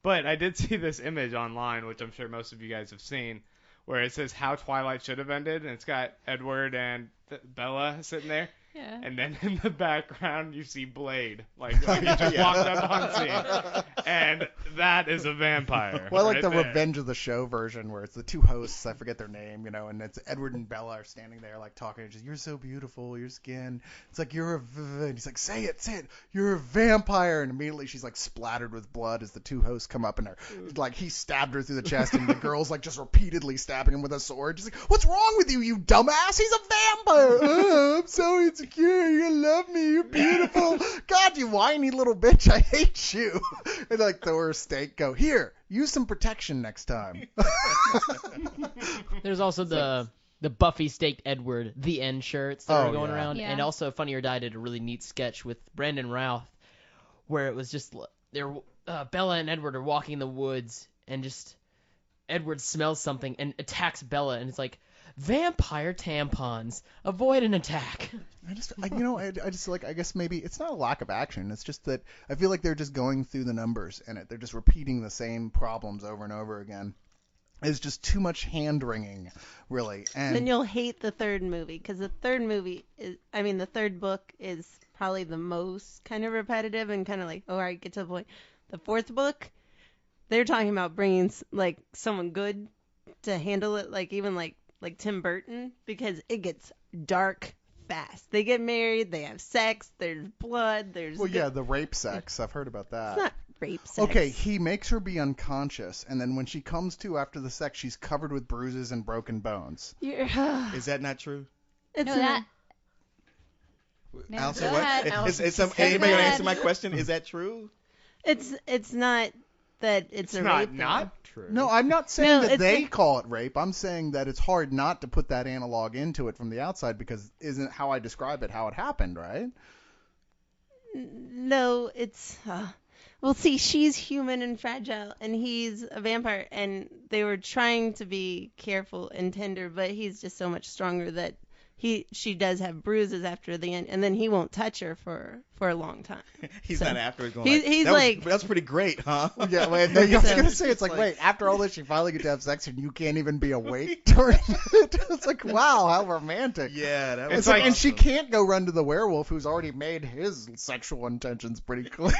but I did see this image online, which I'm sure most of you guys have seen, where it says how Twilight should have ended, and it's got Edward and Bella sitting there. Yeah. And then in the background, you see Blade, like he just walked up on scene, and that is a vampire. Well, I like right the there. Revenge of the Show version where it's the two hosts, I forget their name, and it's Edward and Bella are standing there like talking, just, you're so beautiful, your skin. It's like, and he's like, say it, you're a vampire. And immediately she's like splattered with blood as the two hosts come up and are like, he stabbed her through the chest and the girl's like just repeatedly stabbing him with a sword. She's like, what's wrong with you, you dumbass? He's a vampire. Oh, I'm so insecure. You love me. You're beautiful. God, you whiny little bitch. I hate you. And like throw her a steak, go, here, use some protection next time. There's also the Buffy staked Edward the End shirts that Oh, are going yeah. around, Yeah. and also Funny or Die did a really neat sketch with Brandon Routh, where it was just Bella and Edward are walking in the woods, and just Edward smells something and attacks Bella, and it's like, vampire tampons, avoid an attack. I guess maybe it's not a lack of action. It's just that I feel like they're just going through the numbers in it. They're just repeating the same problems over and over again. It's just too much hand wringing, really. And Then you'll hate the third movie because the third book is probably the most kind of repetitive and kind of like, all right, get to the point. The fourth book, they're talking about bringing like someone good to handle it, like even like Tim Burton, because it gets dark fast. They get married, they have sex, there's blood, there's the rape sex. I've heard about that. It's not rape sex. Okay, he makes her be unconscious, and then when she comes to after the sex, she's covered with bruises and broken bones. Is that not true? It's No, not- that. No, Allison, go what? ahead, Allison. Anybody gonna ahead. answer my question? Is that true? It's not that it's a rape. not true. No, I'm not saying No, that it's they like- call it rape. I'm saying that it's hard not to put that analog into it from the outside because isn't how I describe it how it happened, right? No, it's well, see, she's human and fragile, and he's a vampire, and they were trying to be careful and tender, but he's just so much stronger that she does have bruises after the end, and then he won't touch her for a long time. He's So, not afterwards going he's that like- that's pretty great, huh? Yeah, wait, no, I was So- gonna say it's like, wait, after all this, you finally get to have sex and you can't even be awake during it. It's like, wow, how romantic. Yeah, that It's was like, like- and she awesome. can't go run to the werewolf who's already made his sexual intentions pretty clear.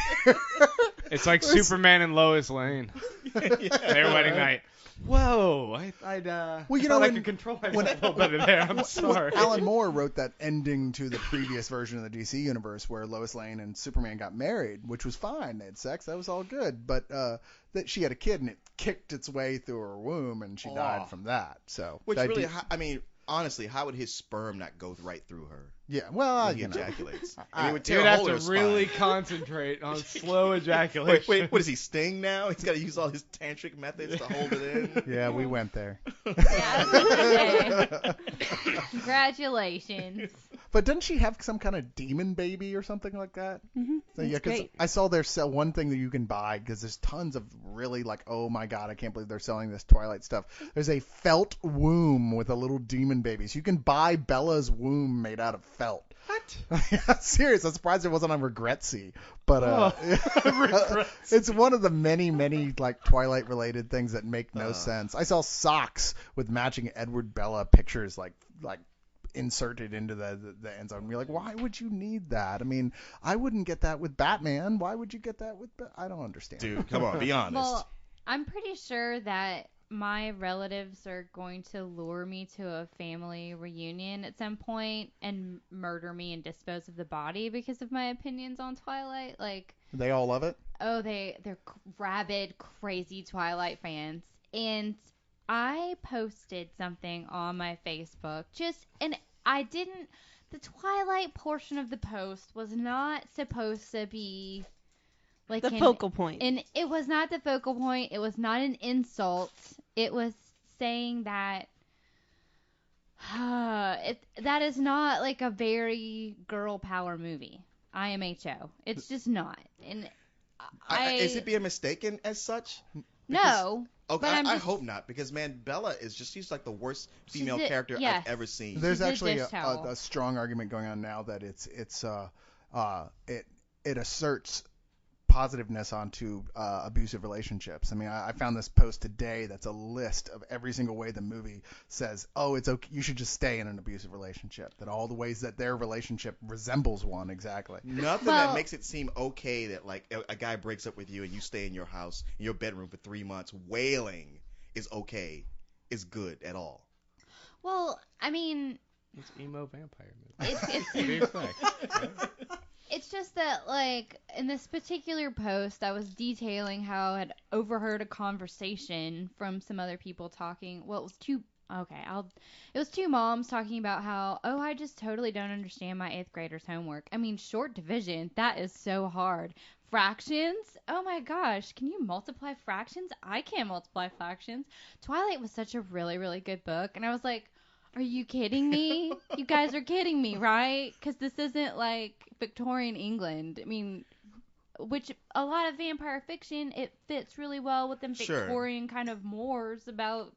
It's like Superman and Lois Lane. Their wedding night. Whoa, I'd Well, you thought know, I when- could control myself when- a little better there. I'm sorry. Alan Moore wrote that ending to the previous version of the DC universe where Lois Lane and Superman got married, which was fine. They had sex, that was all good. But that she had a kid and it kicked its way through her womb and she died from that. So Which that really, did- I mean, honestly, how would his sperm not go right through her yeah, well, when he you know. ejaculates? I mean, it would You tear would a have hole in to her really spine. concentrate on slow ejaculation. Wait, what is he, Sting now? He's got to use all his tantric methods to hold it in? Yeah, we went there. Yeah, I was gonna say, congratulations. But doesn't she have some kind of demon baby or something like that? Mhm, So, yeah, that's 'cause great. I saw there's one thing that you can buy because there's tons of really like, oh my god, I can't believe they're selling this Twilight stuff. There's a felt womb with a little demon baby. So you can buy Bella's womb made out of felt. What? Yeah, serious. I'm surprised it wasn't on Regretsy. But it's one of the many like Twilight related things that make no sense. I saw socks with matching Edward Bella pictures like inserted into the end zone. You're like, why would you need that? I mean, I wouldn't get that with Batman. Why would you get that with? I don't understand. Dude, come on, be honest. Well, I'm pretty sure that my relatives are going to lure me to a family reunion at some point and murder me and dispose of the body because of my opinions on Twilight. Like, They all love it. oh, they're rabid, crazy Twilight fans. And I posted something on my Facebook and the Twilight portion of the post was not supposed to be like The focal point. and it was not the focal point. It was not an insult. It was saying that that is not like a very girl power movie. IMHO. It's just not. And Is it being mistaken as such? no. Okay, But I'm I just- hope not, because man, Bella is she's like the worst female She's character yes. I've ever seen. There's She's a actually dish towel. a strong argument going on now that it asserts positiveness onto abusive relationships. I mean, I found this post today that's a list of every single way the movie says, oh, it's okay, you should just stay in an abusive relationship. That all the ways that their relationship resembles one exactly. Nothing Well- that makes it seem okay that like a guy breaks up with you and you stay in your house, in your bedroom for 3 months, wailing is okay, is good at all. Well, I mean, It's emo vampire movie. it's What do you expect? it's just that, like, in this particular post, I was detailing how I had overheard a conversation from some other people talking. Well, it was two moms talking about how, oh, I just totally don't understand my 8th grader's homework. I mean, short division, that is so hard. Fractions? Oh my gosh, can you multiply fractions? I can't multiply fractions. Twilight was such a really, really good book, and I was like, are you kidding me? You guys are kidding me, right? Because this isn't like Victorian England. I mean, which a lot of vampire fiction, it fits really well with them Sure. Victorian kind of mores about,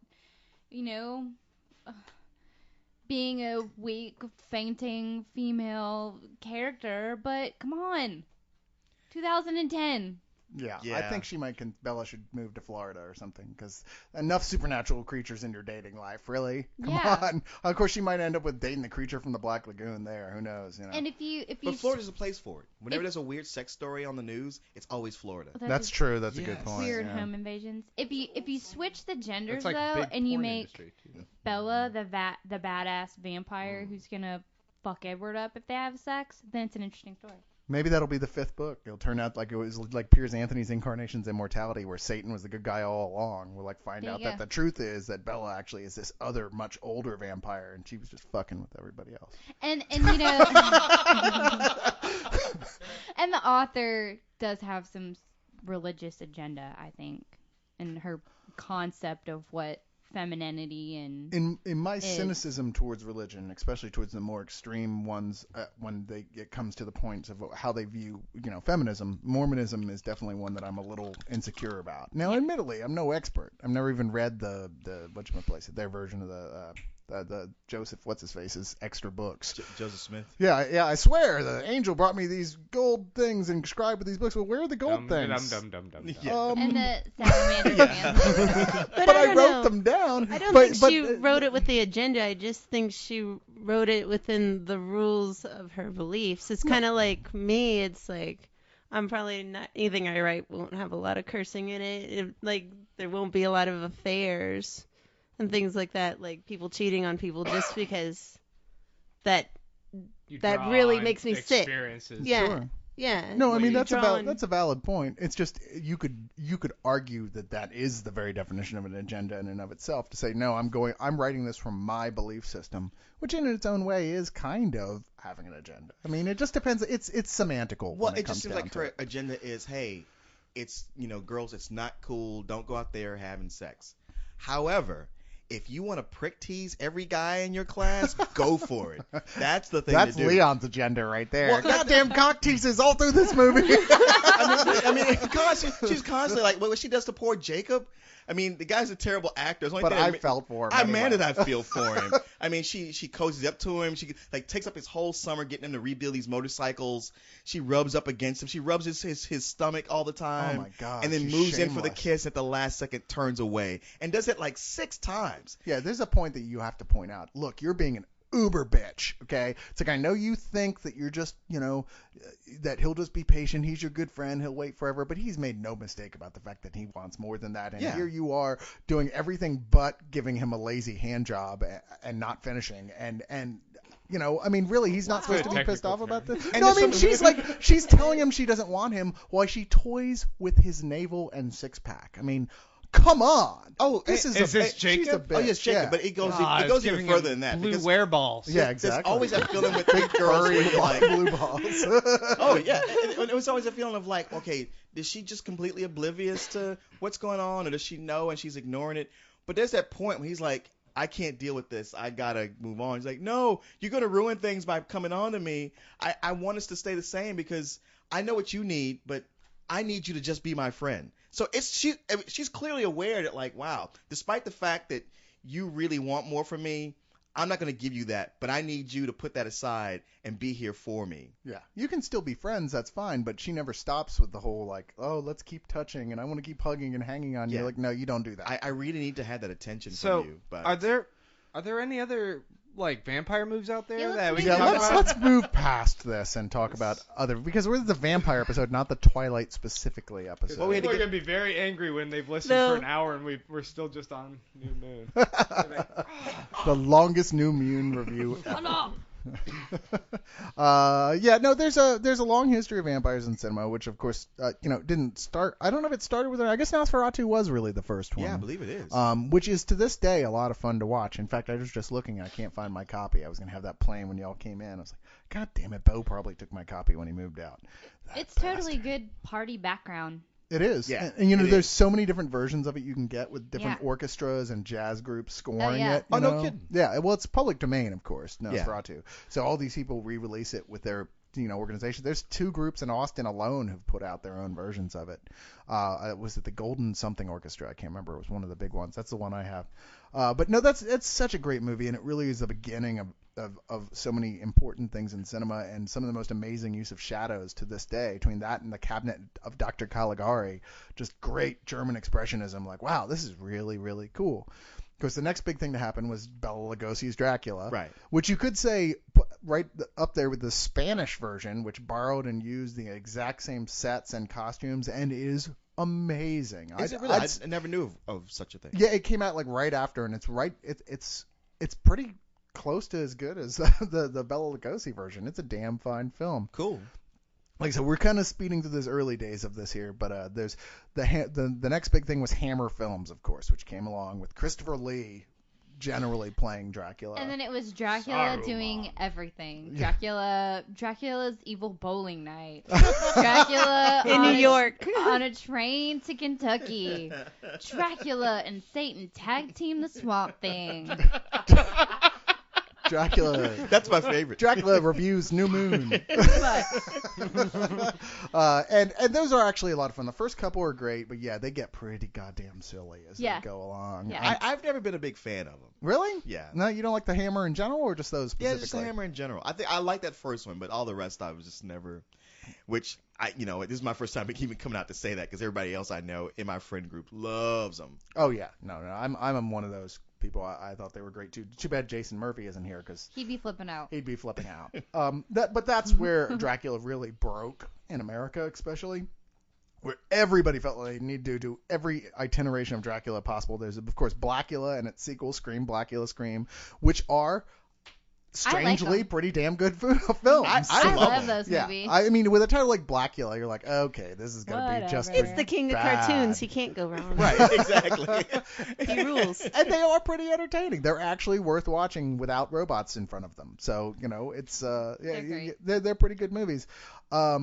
being a weak, fainting female character. But come on, 2010. Yeah, I Yeah. think Bella should move to Florida or something because enough supernatural creatures in your dating life, really. Come Yeah. on. Of course, she might end up with dating the creature from the Black Lagoon there. Who knows? And if you But Florida's a place for it. Whenever there's a weird sex story on the news, it's always Florida. That's true. That's a good Yes. point. Weird yeah. home invasions. If you switch the genders It's like though, big and you porn make industry, too. Bella the badass vampire who's gonna fuck Edward up if they have sex, then it's an interesting story. Maybe that'll be the 5th book. It'll turn out like it was like Piers Anthony's Incarnation's Immortality, where Satan was the good guy all along. We'll like find There out you that go. the truth is that Bella actually is this other, much older vampire, and she was just fucking with everybody else. And and the author does have some religious agenda, I think, in her concept of what femininity and In my is. cynicism towards religion, especially towards the more extreme ones, when it comes to the points of how they view, feminism, Mormonism is definitely one that I'm a little insecure about. Now, admittedly, I'm no expert. I've never even read the whatchamacallit, their version of the Joseph what's his face's extra books. Joseph Smith. Yeah, I swear the angel brought me these gold things and inscribed with these books. Well, where are the gold things? Yeah. And the salamander man. But I don't wrote know. them down. I don't but, think she wrote it with the agenda. I just think she wrote it within the rules of her beliefs. It's kind of like me. It's like I'm probably not anything I write won't have a lot of cursing in it. Like there won't be a lot of affairs and things like that, like people cheating on people just because that really makes me sick. Yeah. Sure. Yeah. No, I Like, mean you that's draw a valid point. It's just you could argue that is the very definition of an agenda in and of itself, to say no, I'm writing this from my belief system, which in its own way is kind of having an agenda. I mean, it just depends. It's semantical. Well, when it comes just seems down like to her it. agenda is, hey, it's, girls, it's not cool. Don't go out there having sex. However, if you want to prick tease every guy in your class, go for it. That's the thing That's to do. Leon's agenda right there. Well, goddamn cock teases all through this movie. I mean, she's constantly like, what she does to poor Jacob. I mean, the guy's a terrible actor. It's the only But thing I felt for him. I'm mad anyway. that I feel for him. I mean, she cozies up to him. She takes up his whole summer getting him to rebuild these motorcycles. She rubs up against him. She rubs his stomach all the time. Oh my God. And then she's moves in for the shameless. kiss at the last second, turns away, and does it like 6 times. Yeah, there's a point that you have to point out. Look, you're being an uber bitch, okay? It's like, I know you think that you're just, that he'll just be patient. He's your good friend. He'll wait forever. But he's made no mistake about the fact that he wants more than that. And Yeah. here you are doing everything but giving him a lazy hand job and not finishing. And I mean, really, he's not supposed to be Technical pissed off term. about this. And No, I this mean, she's telling him she doesn't want him while she toys with his navel and six-pack. I mean, come on. Oh, this is is this she's a Jacob? bitch. Oh yes, Jacob, yeah. but it goes even further than that. Blue because wereballs. Yeah, there's exactly. always that feeling with big girls where you're like, blue balls. oh yeah, it was always a feeling of like, okay, is she just completely oblivious to what's going on, or does she know and she's ignoring it? But there's that point when he's like, I can't deal with this. I gotta move on. He's like, no, you're gonna ruin things by coming on to me. I want us to stay the same because I know what you need, but I need you to just be my friend. So she's clearly aware that, like, wow, despite the fact that you really want more from me, I'm not going to give you that, but I need you to put that aside and be here for me. Yeah, you can still be friends, that's fine, but she never stops with the whole like, oh, let's keep touching and I want to keep hugging and hanging on Yeah. you. Like, no, you don't do that. I really need to have that attention So, from you. But are there any other like vampire moves out there Yeah, that we let's can yeah, talk let's about? move past this and talk about other, because we're the vampire episode, not the Twilight specifically episode. Well, we had to People are get- gonna be very angry when they've listened No. for an hour and we're still just on New Moon. The longest New Moon review ever. No, there's a long history of vampires in cinema, which of course, didn't start. I don't know if it started with. I guess Nosferatu was really the first one. yeah, I believe it is. Which is to this day a lot of fun to watch. In fact, I was just looking. I can't find my copy. I was gonna have that playing when y'all came in. I was like, God damn it, Bo probably took my copy when he moved out. That It's bastard. totally good party background. It is. Yeah, And it there's is. so many different versions of it you can get with different Yeah. orchestras and jazz groups scoring yeah. it. Oh, you no know? kidding. Yeah, well, it's public domain, of course, Yeah. Nosferatu. So all these people re-release it with their organization. There's 2 groups in Austin alone who've put out their own versions of it. Was it the Golden Something Orchestra? I can't remember. It was one of the big ones. That's the one I have. But no, it's such a great movie, and it really is the beginning of so many important things in cinema and some of the most amazing use of shadows to this day. Between that and The Cabinet of Dr. Caligari, just great German expressionism. Like, wow, this is really, really cool. Of course, the next big thing to happen was Bela Lugosi's Dracula, Right. which you could say right up there with the Spanish version, which borrowed and used the exact same sets and costumes and is amazing. Is it really? I never knew of such a thing. Yeah, it came out like right after, and it's pretty close to as good as the Bela Lugosi version. It's a damn fine film. Cool. Like I said, we're kind of speeding through those early days of this here, but there's the next big thing was Hammer Films, of course, which came along with Christopher Lee generally playing Dracula. And then it was Dracula Saruman. doing everything. Dracula's evil bowling night. Dracula In New York. on a train to Kentucky. Dracula and Satan tag team the Swamp Thing. Dracula. That's my favorite. Dracula reviews New Moon. And those are actually a lot of fun. The first couple are great, but yeah, they get pretty goddamn silly as Yeah. they go along. Yeah. I've never been a big fan of them. Really? Yeah. No, you don't like the Hammer in general, or just those Yeah, specifically? just the Hammer in general. I think I like that first one, but all the rest I was just never. Which this is my first time even coming out to say that because everybody else I know in my friend group loves them. Oh yeah, no, I'm one of those people. I thought they were great too. Too bad Jason Murphy isn't here because He'd be flipping out. he'd be flipping out. But that's where Dracula really broke in America, especially. Where everybody felt like they need to do every iteration of Dracula possible. There's, of course, Blackula and its sequel, Scream, Blackula, Scream, which are strangely them. pretty damn good films. I love love them. those Yeah, movies. I mean, with a title like Blackula, you're like, okay, this is gonna be just Whatever. It's the king of bad. cartoons. He can't go wrong. Right, exactly. He rules. And they are pretty entertaining. They're actually worth watching without robots in front of them. So it's They're great. they're pretty good movies. Oh,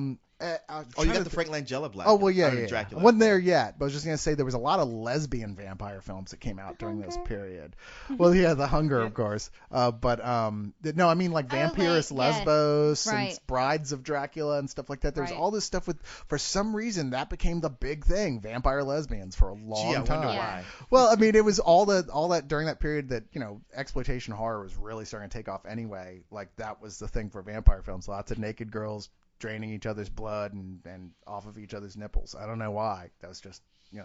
you got the Frank Langella Black. Oh well, yeah. Dracula. Wasn't there yet, but I was just gonna say there was a lot of lesbian vampire films that came out during this period. Well, yeah, The Hunger, of course. But no, I mean like Vampirus like, yes. Lesbos and Right. Brides of Dracula and stuff like that. There's Right. all this stuff with, for some reason, that became the big thing, vampire lesbians for a long Gee, I time. wonder Yeah. why. Well, I mean, it was all that during that period that exploitation horror was really starting to take off anyway. Like that was the thing for vampire films. Lots of naked girls draining each other's blood and off of each other's nipples. I don't know why. That was just yeah.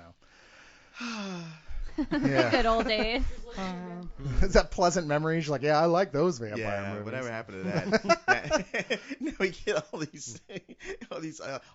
Good old days. Is that pleasant memories? You're like, yeah, I like those vampire Yeah, movies. whatever happened to that? Now we get all these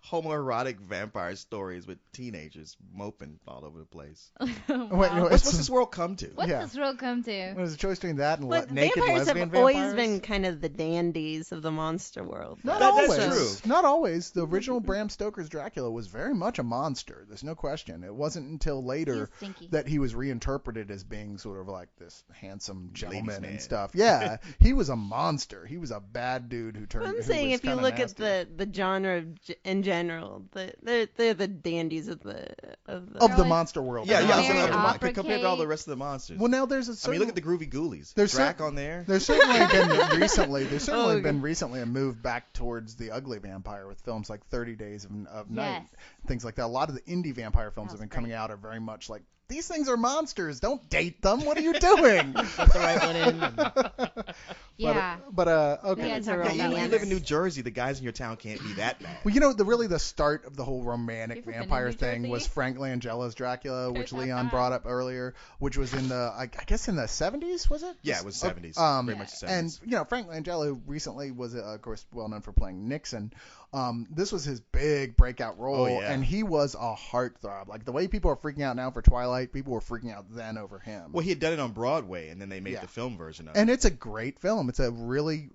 homoerotic vampire stories with teenagers moping all over the place. Wait, Wow. no, What's this world come to? What's yeah. this world come to? There's a choice between that and But naked vampires lesbian have always vampires. been kind of the dandies of the monster world. Not That's always. true. Not always. The original Bram Stoker's Dracula was very much a monster. There's no question. It wasn't until later He's stinky. that he was reinterpreted as being sort of like this handsome gentleman man. and stuff. Yeah, he was a monster. He was a bad dude who turned. I'm who saying was if you kinda look nasty. at the genre in general, they're the dandies of the of the Really? monster world. Yeah, Mary yeah. Opera Compared to all the Cake. rest of the monsters. Well, now there's a I certain. mean, look at the Groovy Ghoulies. There's Drac cer- on there. There's certainly been recently. There's certainly Oh, been recently a move back towards the ugly vampire with films like 30 Days of Night, Yes. things like that. A lot of the indie vampire films That have been was coming great. out are very much like, these things are monsters. Don't date them. What are you doing? Put the right one in. and- Yeah. But okay. Yeah, It's a talk about Yeah, you romance. live in New Jersey. The guys in your town can't be that bad. Well, the start of the whole romantic You ever been in vampire New thing Jersey? was Frank Langella's Dracula, which There's that Leon guy. brought up earlier, which was in the, I guess in the 70s, was it? Yeah, it was 70s. Very much 70s. And Frank Langella, who recently was, of course, well known for playing Nixon. This was his big breakout role, Oh, yeah. and he was a heartthrob. Like the way people are freaking out now for Twilight, people were freaking out then over him. Well, he had done it on Broadway, and then they made Yeah. the film version of it. And it's a great film. It's a really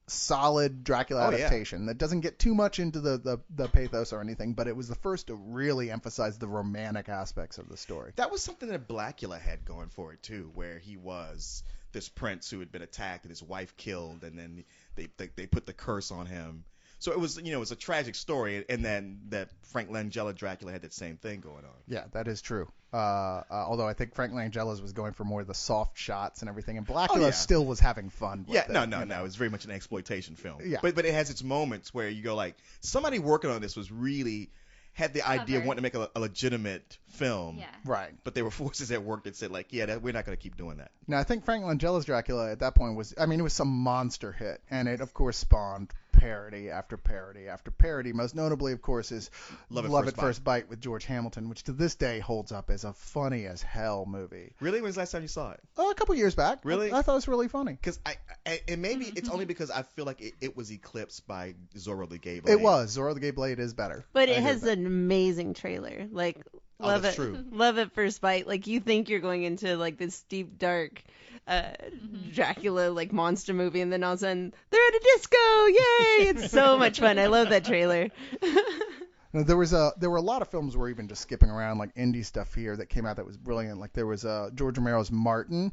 solid Dracula Oh, yeah. adaptation that doesn't get too much into the pathos or anything, but it was the first to really emphasize the romantic aspects of the story. That was something that Blackula had going for it too, where he was this prince who had been attacked and his wife killed, and then they put the curse on him. So it was it was a tragic story, and then that Frank Langella Dracula had that same thing going on. Yeah, that is true. Although I think Frank Langella's was going for more of the soft shots and everything, and Blackula yeah. still was having fun with Yeah, it. no, you know. it was very much an exploitation film. Yeah. But it has its moments where you go like, somebody working on this was really had the idea of Clever. wanting to make a legitimate film. Yeah. Right. But there were forces at work that said like, yeah, we're not going to keep doing that. Now, I think Frank Langella's Dracula at that point it was some monster hit, and it, of course, spawned parody after parody after parody. Most notably, of course, is Love at Love First at First Bite with George Hamilton, which to this day holds up as a funny as hell movie. Really? When was the last time you saw it? A couple years back. Really? I thought it was really funny. Because and maybe it's only because I feel like it was eclipsed by Zorro the Gay Blade. It was. Zorro the Gay Blade is better. But I it agree has with that. an amazing trailer. Like Oh, love that's it, true. love at first bite. Like you think you're going into like this deep dark Dracula like monster movie, and then all of a sudden they're at a disco. Yay! It's so much fun. I love that trailer. Now, there were a lot of films where even just skipping around, like indie stuff here that came out that was brilliant. Like there was George Romero's Martin,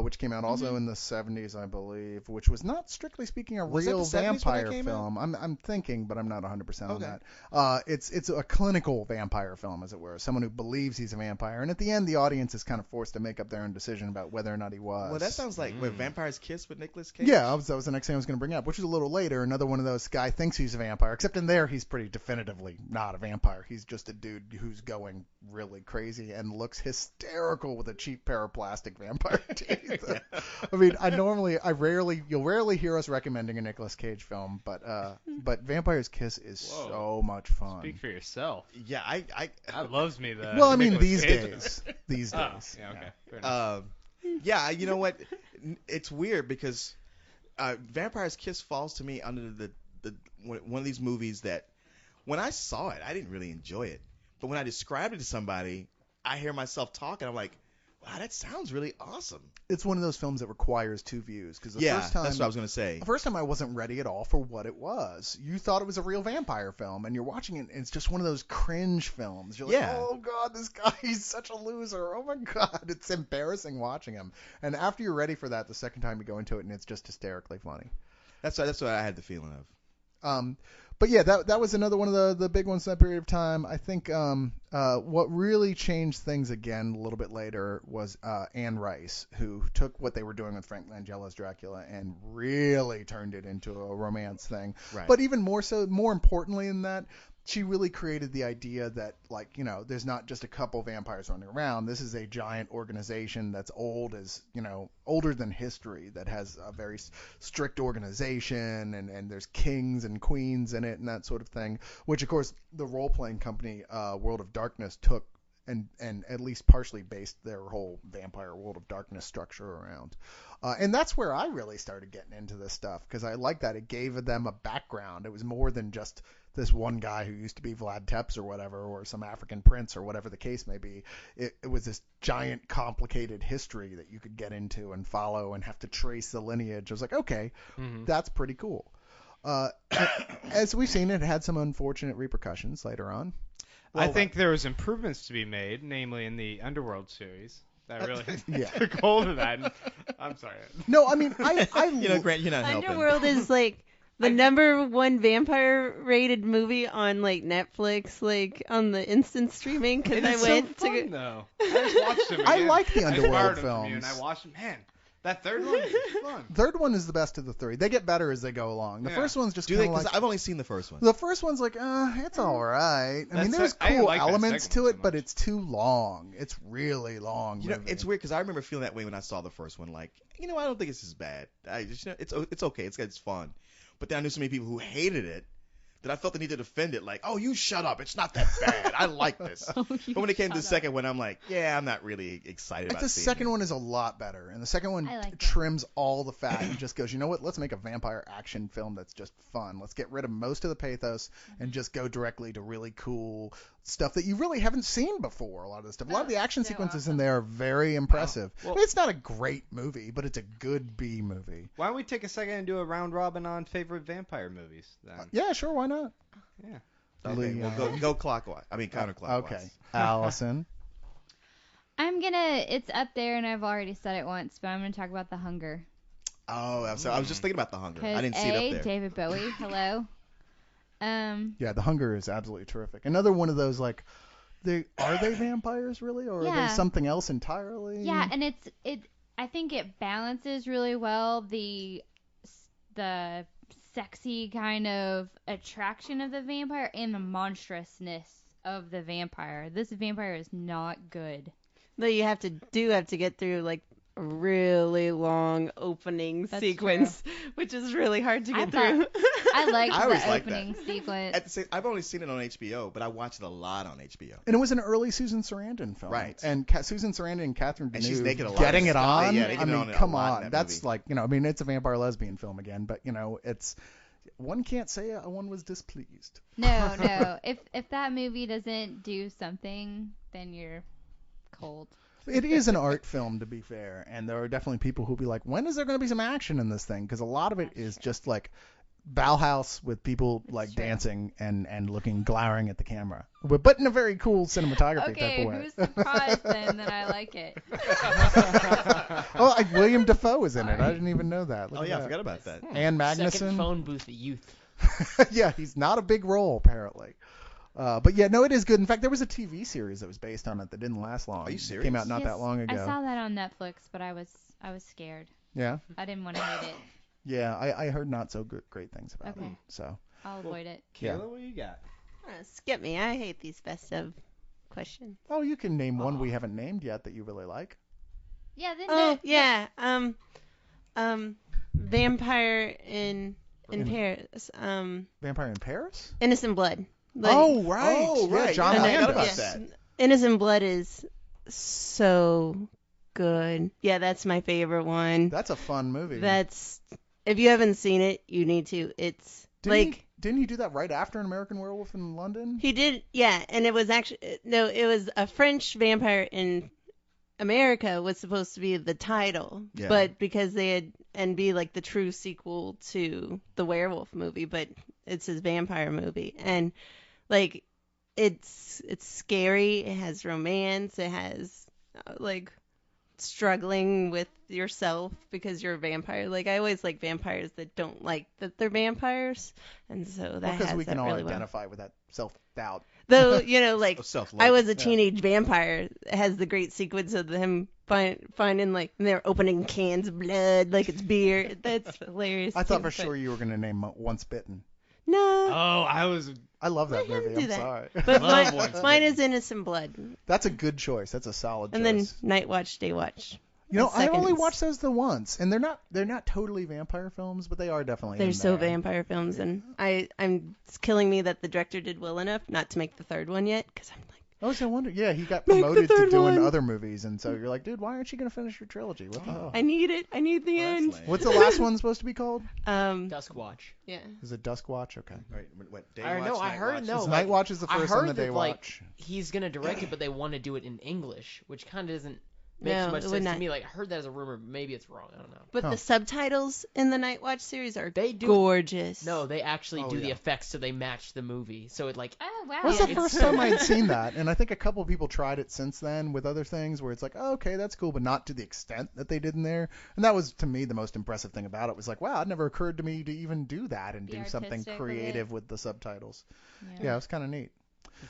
which came out also in the 70s, I believe, which was not strictly speaking a Was that real the 70s when that vampire came film. I'm thinking, but I'm not 100% on Okay. that. It's a clinical vampire film, as it were, someone who believes he's a vampire, and at the end, the audience is kind of forced to make up their own decision about whether or not he was. Well, that sounds like when Vampires Kiss with Nicolas Cage. Yeah, that was the next thing I was going to bring up, which is a little later. Another one of those guy thinks he's a vampire, except in there he's pretty definitively not a vampire. He's just a dude who's going really crazy and looks hysterical with a cheap pair of plastic vampire teeth. I mean, you'll rarely hear us recommending a Nicolas Cage film, but Vampire's Kiss is Whoa. so much fun. Speak for yourself. Yeah, That loves me. The Well, I mean, Nicolas these Cage. days. These Oh, days. yeah, okay. Fair enough. Yeah, you know what? It's weird because Vampire's Kiss falls to me under the one of these movies that when I saw it, I didn't really enjoy it. But when I described it to somebody, I hear myself talking. I'm like, wow, that sounds really awesome. It's one of those films that requires two views because Yeah, first time, that's what I was going to say. the first time I wasn't ready at all for what it was. You thought it was a real vampire film, and you're watching it, and it's just one of those cringe films. You're like, Yeah. oh god, this guy, he's such a loser. Oh my god, it's embarrassing watching him. And after you're ready for that, the second time you go into it, and it's just hysterically funny. That's what I had the feeling of. But yeah, that was another one of the big ones in that period of time. I think what really changed things again a little bit later was Anne Rice, who took what they were doing with Frank Langella's Dracula and really turned it into a romance thing. Right. But even more importantly than that, she really created the idea that, like, you know, there's not just a couple vampires running around. This is a giant organization that's older than history, that has a very strict organization, and there's kings and queens in it and that sort of thing, which, of course, the role-playing company World of Darkness took and at least partially based their whole vampire World of Darkness structure around. And that's where I really started getting into this stuff, because I like that. It gave them a background. It was more than just this one guy who used to be Vlad Tepes or whatever, or some African prince or whatever the case may be. It was this giant, complicated history that you could get into and follow and have to trace the lineage. I was like, okay, that's pretty cool. As we've seen, it had some unfortunate repercussions later on. I think there was improvements to be made, namely in the Underworld series. That really Yeah. took hold of that. I'm sorry. No, I mean, I You know, Grant, you're not helping. Underworld is like the #1 vampire rated movie on like Netflix, like on the instant streaming. Because It I is went so to fun, though. I just watched them I again. like the I Underworld borrowed them from you, films. and I watched them. Man, that third one is fun. Third one is the best of the three. They get better as they go along. The Yeah. first one's just Do kind they? of Because like I've only seen the first one. the first one's like, it's all right. I mean, That's there's I didn't cool like that elements second to one it, so but much. it's too long. It's really long. You know, movie. it's weird because I remember feeling that way when I saw the first one. Like, I don't think this is bad. I just, it's okay. It's fun. But then I knew so many people who hated it that I felt the need to defend it. Like, oh, you shut up. It's not that bad. I like this. But when it came to the second one, I'm like, yeah, I'm not really excited about The seeing second it. one is a lot better, and the second one I like that. trims all the fat and just goes, you know what? Let's make a vampire action film that's just fun. Let's get rid of most of the pathos and just go directly to really cool stuff that you really haven't seen before. A lot of the stuff, a lot of the action so sequences in awesome. there are very impressive. Well- I mean, it's not a great movie, but it's a good B movie. Why don't we take a second and do a round robin on favorite vampire movies then? Yeah, sure, why not? Yeah. Okay, well, go clockwise. I mean, counterclockwise. Okay, Allison. It's up there, and I've already said it once, but I'm gonna talk about The Hunger. Oh, I'm sorry. I was just thinking about The Hunger. I Because didn't see it up there. David Bowie, hello. Yeah, The Hunger is absolutely terrific. Another one of those, like, are they vampires really, or are Yeah. they something else entirely? Yeah, and I think it balances really well the sexy kind of attraction of the vampire and the monstrousness of the vampire. This vampire is not good. Though you have to get through like a really long opening That's sequence, which is really hard to I get thought- through. I liked I always the liked that. opening sequence. I've only seen it on HBO, but I watched it a lot on HBO. And it was an early Susan Sarandon film. Right. And Susan Sarandon and Catherine And Deneuve she's naked a lot getting in it it. on. Yeah, they get I it mean, on a come lot in on. that That's movie. like, I mean, it's a vampire lesbian film again, but, it's one can't say one was displeased. No. If that movie doesn't do something, then you're cold. It is an art film, to be fair, and there are definitely people who'll be like, when is there going to be some action in this thing? Because a lot of it is just like Bauhaus with people like true. dancing and looking glowering at the camera, but in a very cool cinematography type Okay, of way. who's surprised then that I like it? Oh, William Dafoe is in it. I didn't even know that. Look Oh at yeah, I that. forgot about that. Ann Second Magnuson. phone booth youth. Yeah, he's not a big role apparently. But yeah, no, it is good. In fact, there was a TV series that was based on it that didn't last long. Are you It serious? came out not Yes, that long ago. I saw that on Netflix, but I was scared. Yeah, I didn't want to hate it. yeah, I heard not so great things about Okay. it. So I'll avoid it. Yeah. Kayla, what do you got? Skip me. I hate these best of questions. oh, you can name one we haven't named yet that you really like. Yeah, then Oh yeah. Vampire in Paris. Vampire in Paris? Innocent Blood. Like, Oh right, Oh, yeah, right. John Yeah, I Landis. forgot about yes. that. Innocent Blood is so good. Yeah, that's my favorite one. That's a fun movie. That's if you haven't seen it, you need to. It's Didn't he do that right after An American Werewolf in London? he did, yeah, and it was actually no, it was a French vampire in America was supposed to be the title, Yeah. but because they had and be like the true sequel to the werewolf movie, but it's his vampire movie, and like it's scary. It has romance. It has like struggling with yourself because you're a vampire. Like I always like vampires that don't like that they're vampires, and so that Because has we that can all really well. identify with that self-doubt. Though like Self-love. I was a teenage vampire. It has the great sequence of him finding like and they're opening cans of blood like it's beer. That's hilarious. I thought too, for but- sure you were going to name Once Bitten. No, Oh, I was. I love that Let him movie. do I'm that. sorry. but Love Once mine is Innocent Blood, That's a good choice. That's a solid and choice. then Night Watch, Day Watch. You know, I only seconds. watched those the once, and they're not totally vampire films, but they are definitely. They're in so there. vampire films, and it's killing me that the director did well enough not to make the third one yet, because I'm like, I was wonder. Yeah, he got Make the promoted to third doing one. other movies, and so you're like, dude, why aren't you gonna finish your trilogy? What the hell? I need it. I need the end. What's the last one supposed to be called? Dusk Watch. Yeah. Is it Dusk Watch? Okay. Right, what, Day I don't Watch, know. I Night heard Watch? no. Is like, Night Watch is the I first heard on the that Day like Watch. he's gonna direct it, but they want to do it in English, which kind of doesn't make No, so much it would sense not. to me. Like I heard that as a rumor. Maybe it's wrong. I don't know. But Huh. the subtitles in the Night Watch series are They do. gorgeous. No, they actually Oh, do the yeah. effects so they match the movie. So it like Oh wow. What's the it's- first time I'd seen that? And I think a couple of people tried it since then with other things where it's like, oh, okay, that's cool, but not to the extent that they did in there. And that was, to me, the most impressive thing about it was like, wow, it never occurred to me to even do that and Be do something artistic with it. creative with the subtitles. Yeah. Yeah, it was kind of neat.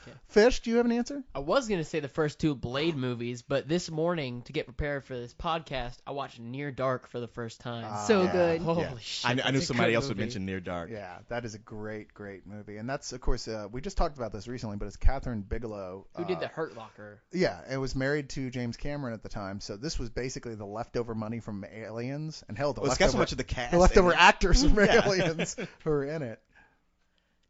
Okay. Fish, do you have an answer? I was gonna say the first two Blade movies, but this morning to get prepared for this podcast, I watched Near Dark for the first time. So yeah. good. Holy Yeah. shit! I knew that's a somebody good else would movie. mention Near Dark. Yeah, that is a great, great movie. And that's, of course, we just talked about this recently, but it's Catherine Bigelow. Who did the Hurt Locker? Yeah, it was married to James Cameron at the time, so this was basically the leftover money from Aliens, and hell, Well, it's got so much of the cast. the leftover in it. actors from Yeah. Aliens who are in it.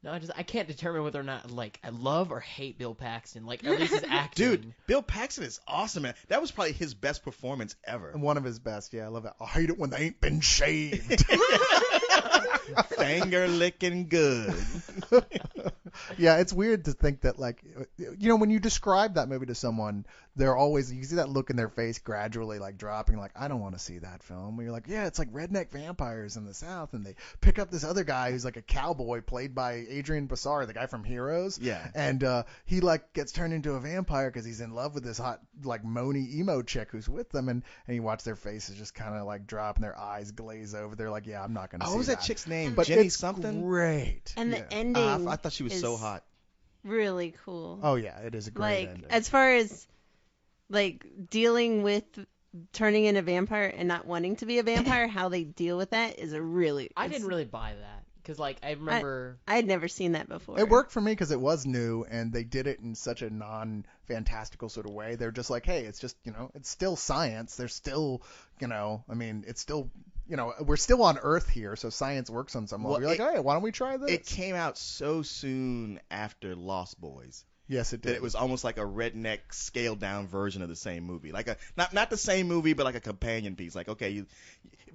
No, I can't determine whether or not like I love or hate Bill Paxton. Like at least his acting. Dude, Bill Paxton is awesome, man. That was probably his best performance ever. And one of his best, yeah, I love it. I hate it when they ain't been shaved. Finger licking good. Yeah, it's weird to think that, like, you know, when you describe that movie to someone, they're always, you see that look in their face gradually, like, dropping, like, I don't want to see that film. Where you're like, yeah, it's like redneck vampires in the South, and they pick up this other guy who's like a cowboy played by Adrian Bassar, the guy from Heroes. Yeah. And he, like, gets turned into a vampire because he's in love with this hot, like, moany emo chick who's with them, and you watch their faces just kind of, like, drop and their eyes glaze over. They're like, yeah, I'm not going to see What was that that chick's name? But Jenny it's something? great. And the Yeah. ending I thought she was so is hot. really cool. Oh, yeah, it is a great like ending. as far as like dealing with turning into a vampire and not wanting to be a vampire, how they deal with that is a really. I didn't really buy that because like I remember. I had never seen that before. It worked for me because it was new, and they did it in such a non-fantastical sort of way. They're just like, hey, it's just, you know, it's still science. There's still, you know, I mean, it's still, you know, we're still on Earth here, so science works on some level. Well, You're like, hey, why don't we try this? It came out so soon after Lost Boys Yes, it that did. it was almost like a redneck scaled down version of the same movie. Like a not the same movie, but like a companion piece. Like, okay,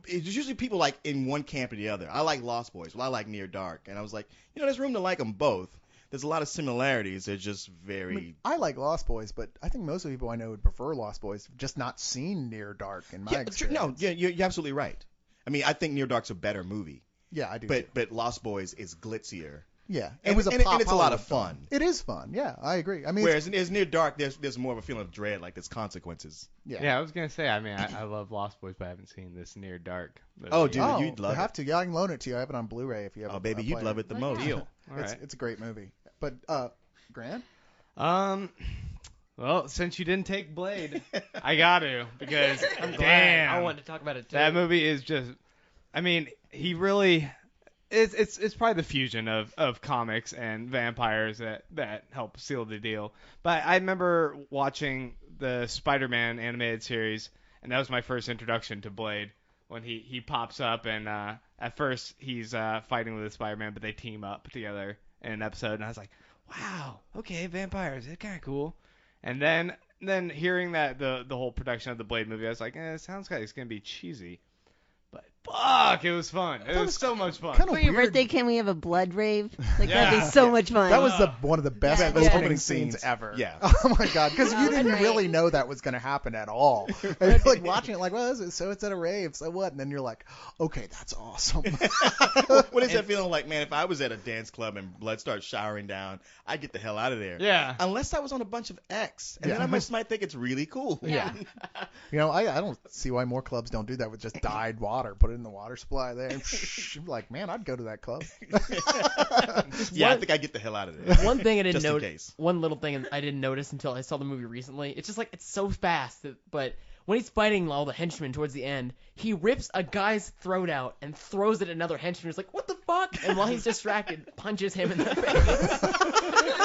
it's usually people like in one camp or the other. I like Lost Boys. Well, I like Near Dark. And I was like, you know, there's room to like them both. There's a lot of similarities. They're just very. I mean, I like Lost Boys, but I think most of the people I know would prefer Lost Boys, just not seen Near Dark in my Yeah, experience. no, yeah, you're absolutely right. I mean, I think Near Dark's a better movie. Yeah, I do. But Lost Boys is glitzier. Yeah, And, it was a and pop it's a lot Hollywood of fun. film. It is fun. Yeah, I agree. I mean, Whereas in Near Dark, there's more of a feeling of dread, like there's consequences. Yeah, I was gonna say. I mean, I love Lost Boys, but I haven't seen this Near Dark. Oh, dude, oh, you'd love you have it. to. Yeah, I can loan it to you. I have it on Blu-ray if you have. Oh, baby, you'd love it the most. Deal. All right. It's a great movie. But Grant? Well, since you didn't take Blade, I got to because I'm glad. damn, I wanted to talk about it too. that movie is just. I mean, he really. It's probably the fusion of comics and vampires that help seal the deal. But I remember watching the Spider-Man animated series, and that was my first introduction to Blade. When he pops up, and at first he's fighting with Spider-Man, but they team up together in an episode, and I was like, wow, okay, vampires, they're kind of cool. And then hearing that the whole production of the Blade movie, I was like, it sounds like it's gonna be cheesy. But fuck, it was fun. It was so much fun. Kind of For your weird. birthday, can we have a blood rave? Like that'd Yeah. be so much fun. That was one of the best Yeah. opening Opening scenes scenes. ever. Yeah. Oh my god, because you That was didn't great. really know that was going to happen at all. And you're like watching it, like, well, so it's at a rave, so what? And then you're like, okay, that's awesome. What is that feeling like, man? If I was at a dance club and blood starts showering down, I'd get the hell out of there. Yeah. Unless I was on a bunch of X, and then I might think it's really cool. Yeah. You know, I don't see why more clubs don't do that with just dyed water. Put it in the water supply there. And you're like, man, I'd go to that club. Yeah, I think I'd get the hell out of there. One thing I didn't Just in notice, case. one little thing I didn't notice until I saw the movie recently. It's just like it's so fast, but when he's fighting all the henchmen towards the end, he rips a guy's throat out and throws it at another henchman. He's like, "What the fuck?" And while he's distracted, punches him in the face.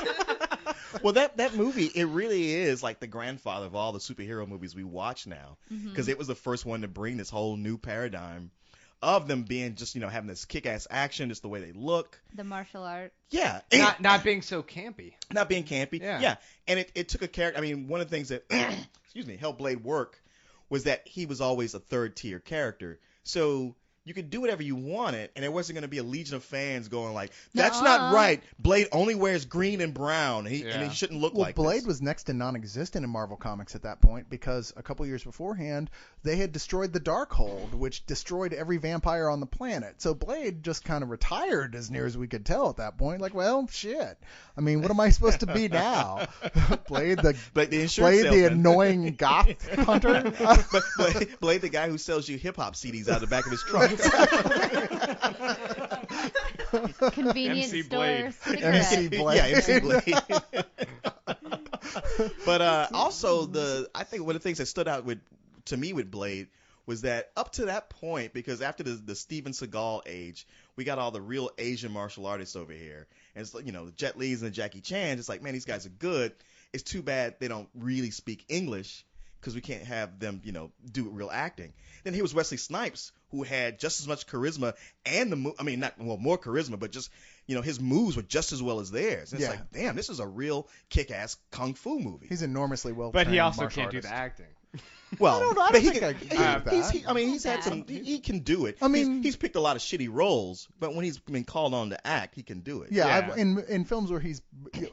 Well, that movie, it really is like the grandfather of all the superhero movies we watch now, because it was the first one to bring this whole new paradigm of them being just, having this kick-ass action, just the way they look. The martial art. Yeah. And Not being so campy. not being campy. Yeah. And it took a character. I mean, one of the things that, helped Blade work was that he was always a third-tier character. So you could do whatever you wanted, and there wasn't going to be a legion of fans going like, that's not right. Blade only wears green and brown, and he shouldn't look Well, like Blade this. was next to non-existent in Marvel Comics at that point because a couple years beforehand they had destroyed the Darkhold, which destroyed every vampire on the planet. So Blade just kind of retired as near as we could tell at that point. Like, well, shit. I mean, what am I supposed to be now? Blade the insurance the salesman. annoying goth hunter. Blade, the guy who sells you hip-hop CDs out of the back of his truck. Convenience MC store Blade. cigarette. MC Blade. Yeah, MC Blade. But also I think one of the things that stood out to me with Blade was that up to that point, because after the Steven Seagal age, we got all the real Asian martial artists over here, and it's like, the Jet Li's and the Jackie Chan's. It's like, man, these guys are good. It's too bad they don't really speak English, because we can't have them, do real acting. Then here was Wesley Snipes, who had just as much charisma and more charisma, but just, his moves were just as well as theirs. And it's Yeah. like, damn, this is a real kick-ass kung fu movie. He's enormously well But trained he also martial can't do artist. the acting. Well, I don't know, I but don't he think can, I can do that. he's had some. He can do it. I mean- he's picked a lot of shitty roles, but when he's been called on to act, he can do it. Yeah, Yeah. in films where he's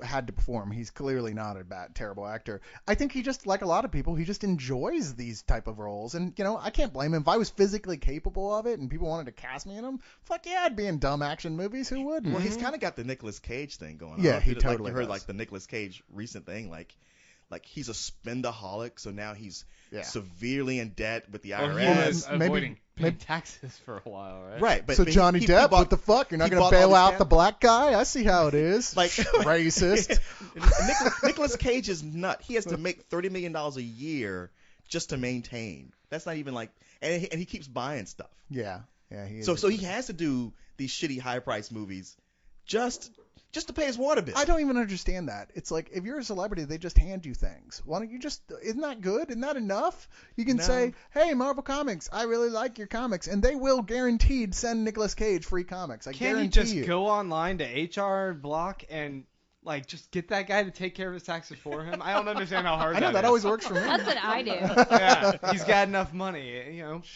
had to perform, he's clearly not a terrible actor. I think he just, like a lot of people, he just enjoys these type of roles, and I can't blame him. If I was physically capable of it and people wanted to cast me in them, fuck yeah, I'd be in dumb action movies. Who wouldn't? Well, he's kind of got the Nicolas Cage thing going on. Yeah, he Like, totally you heard does. like the Nicolas Cage recent thing, like he's a spendaholic, so now he's Yeah. severely in debt with the Or he IRS. was maybe- avoiding paying taxes for a while, right? Right, but So he- Johnny he Depp, bought- what the fuck? You're not he going to bought all bail these out cam- the black guy? I see how it is. Like- Racist. Nicolas Cage is nut. He has to make $30 million a year just to maintain. That's not even like, and he keeps buying stuff. Yeah, he is. So he has to do these shitty high price movies just to pay his water bill. I don't even understand that. It's like, if you're a celebrity, they just hand you things. Why don't you just, isn't that good? Isn't that enough? You can No. say, hey, Marvel Comics, I really like your comics, and they will guaranteed send Nicolas Cage free comics. I Can't you guarantee just you. go online to HR Block and just get that guy to take care of his taxes for him? I don't understand how hard I know that is. always works for me. That's what I do. Yeah, he's got enough money,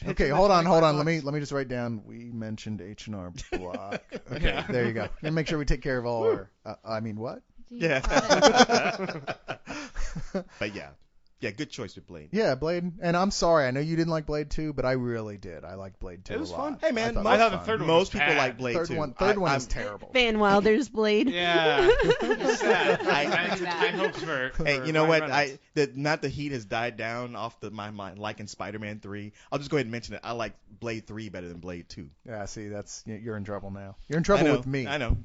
pitch Okay, him hold at on. 25 Let bucks. me just write down. We mentioned H&R Block. Okay, Yeah. there you go. And make sure we take care of all our. I mean, what? Yeah. But yeah. Yeah, good choice with Blade. Yeah, Blade. And I'm sorry, I know you didn't like Blade 2, but I really did. I liked Blade 2 It was a lot. fun. Hey, man, I I thought, thought the it was third fun. one was Most people bad. like Blade Third too. one I'm- is terrible. Van Wilder's Blade. Yeah. Sad. I- I hope for Hey, you know what? Ryan Reynolds. Not the heat has died down off my mind, like in Spider-Man 3. I'll just go ahead and mention it. I like Blade 3 better than Blade 2. Yeah, see, you're in trouble now. You're in trouble I know, with me. I know.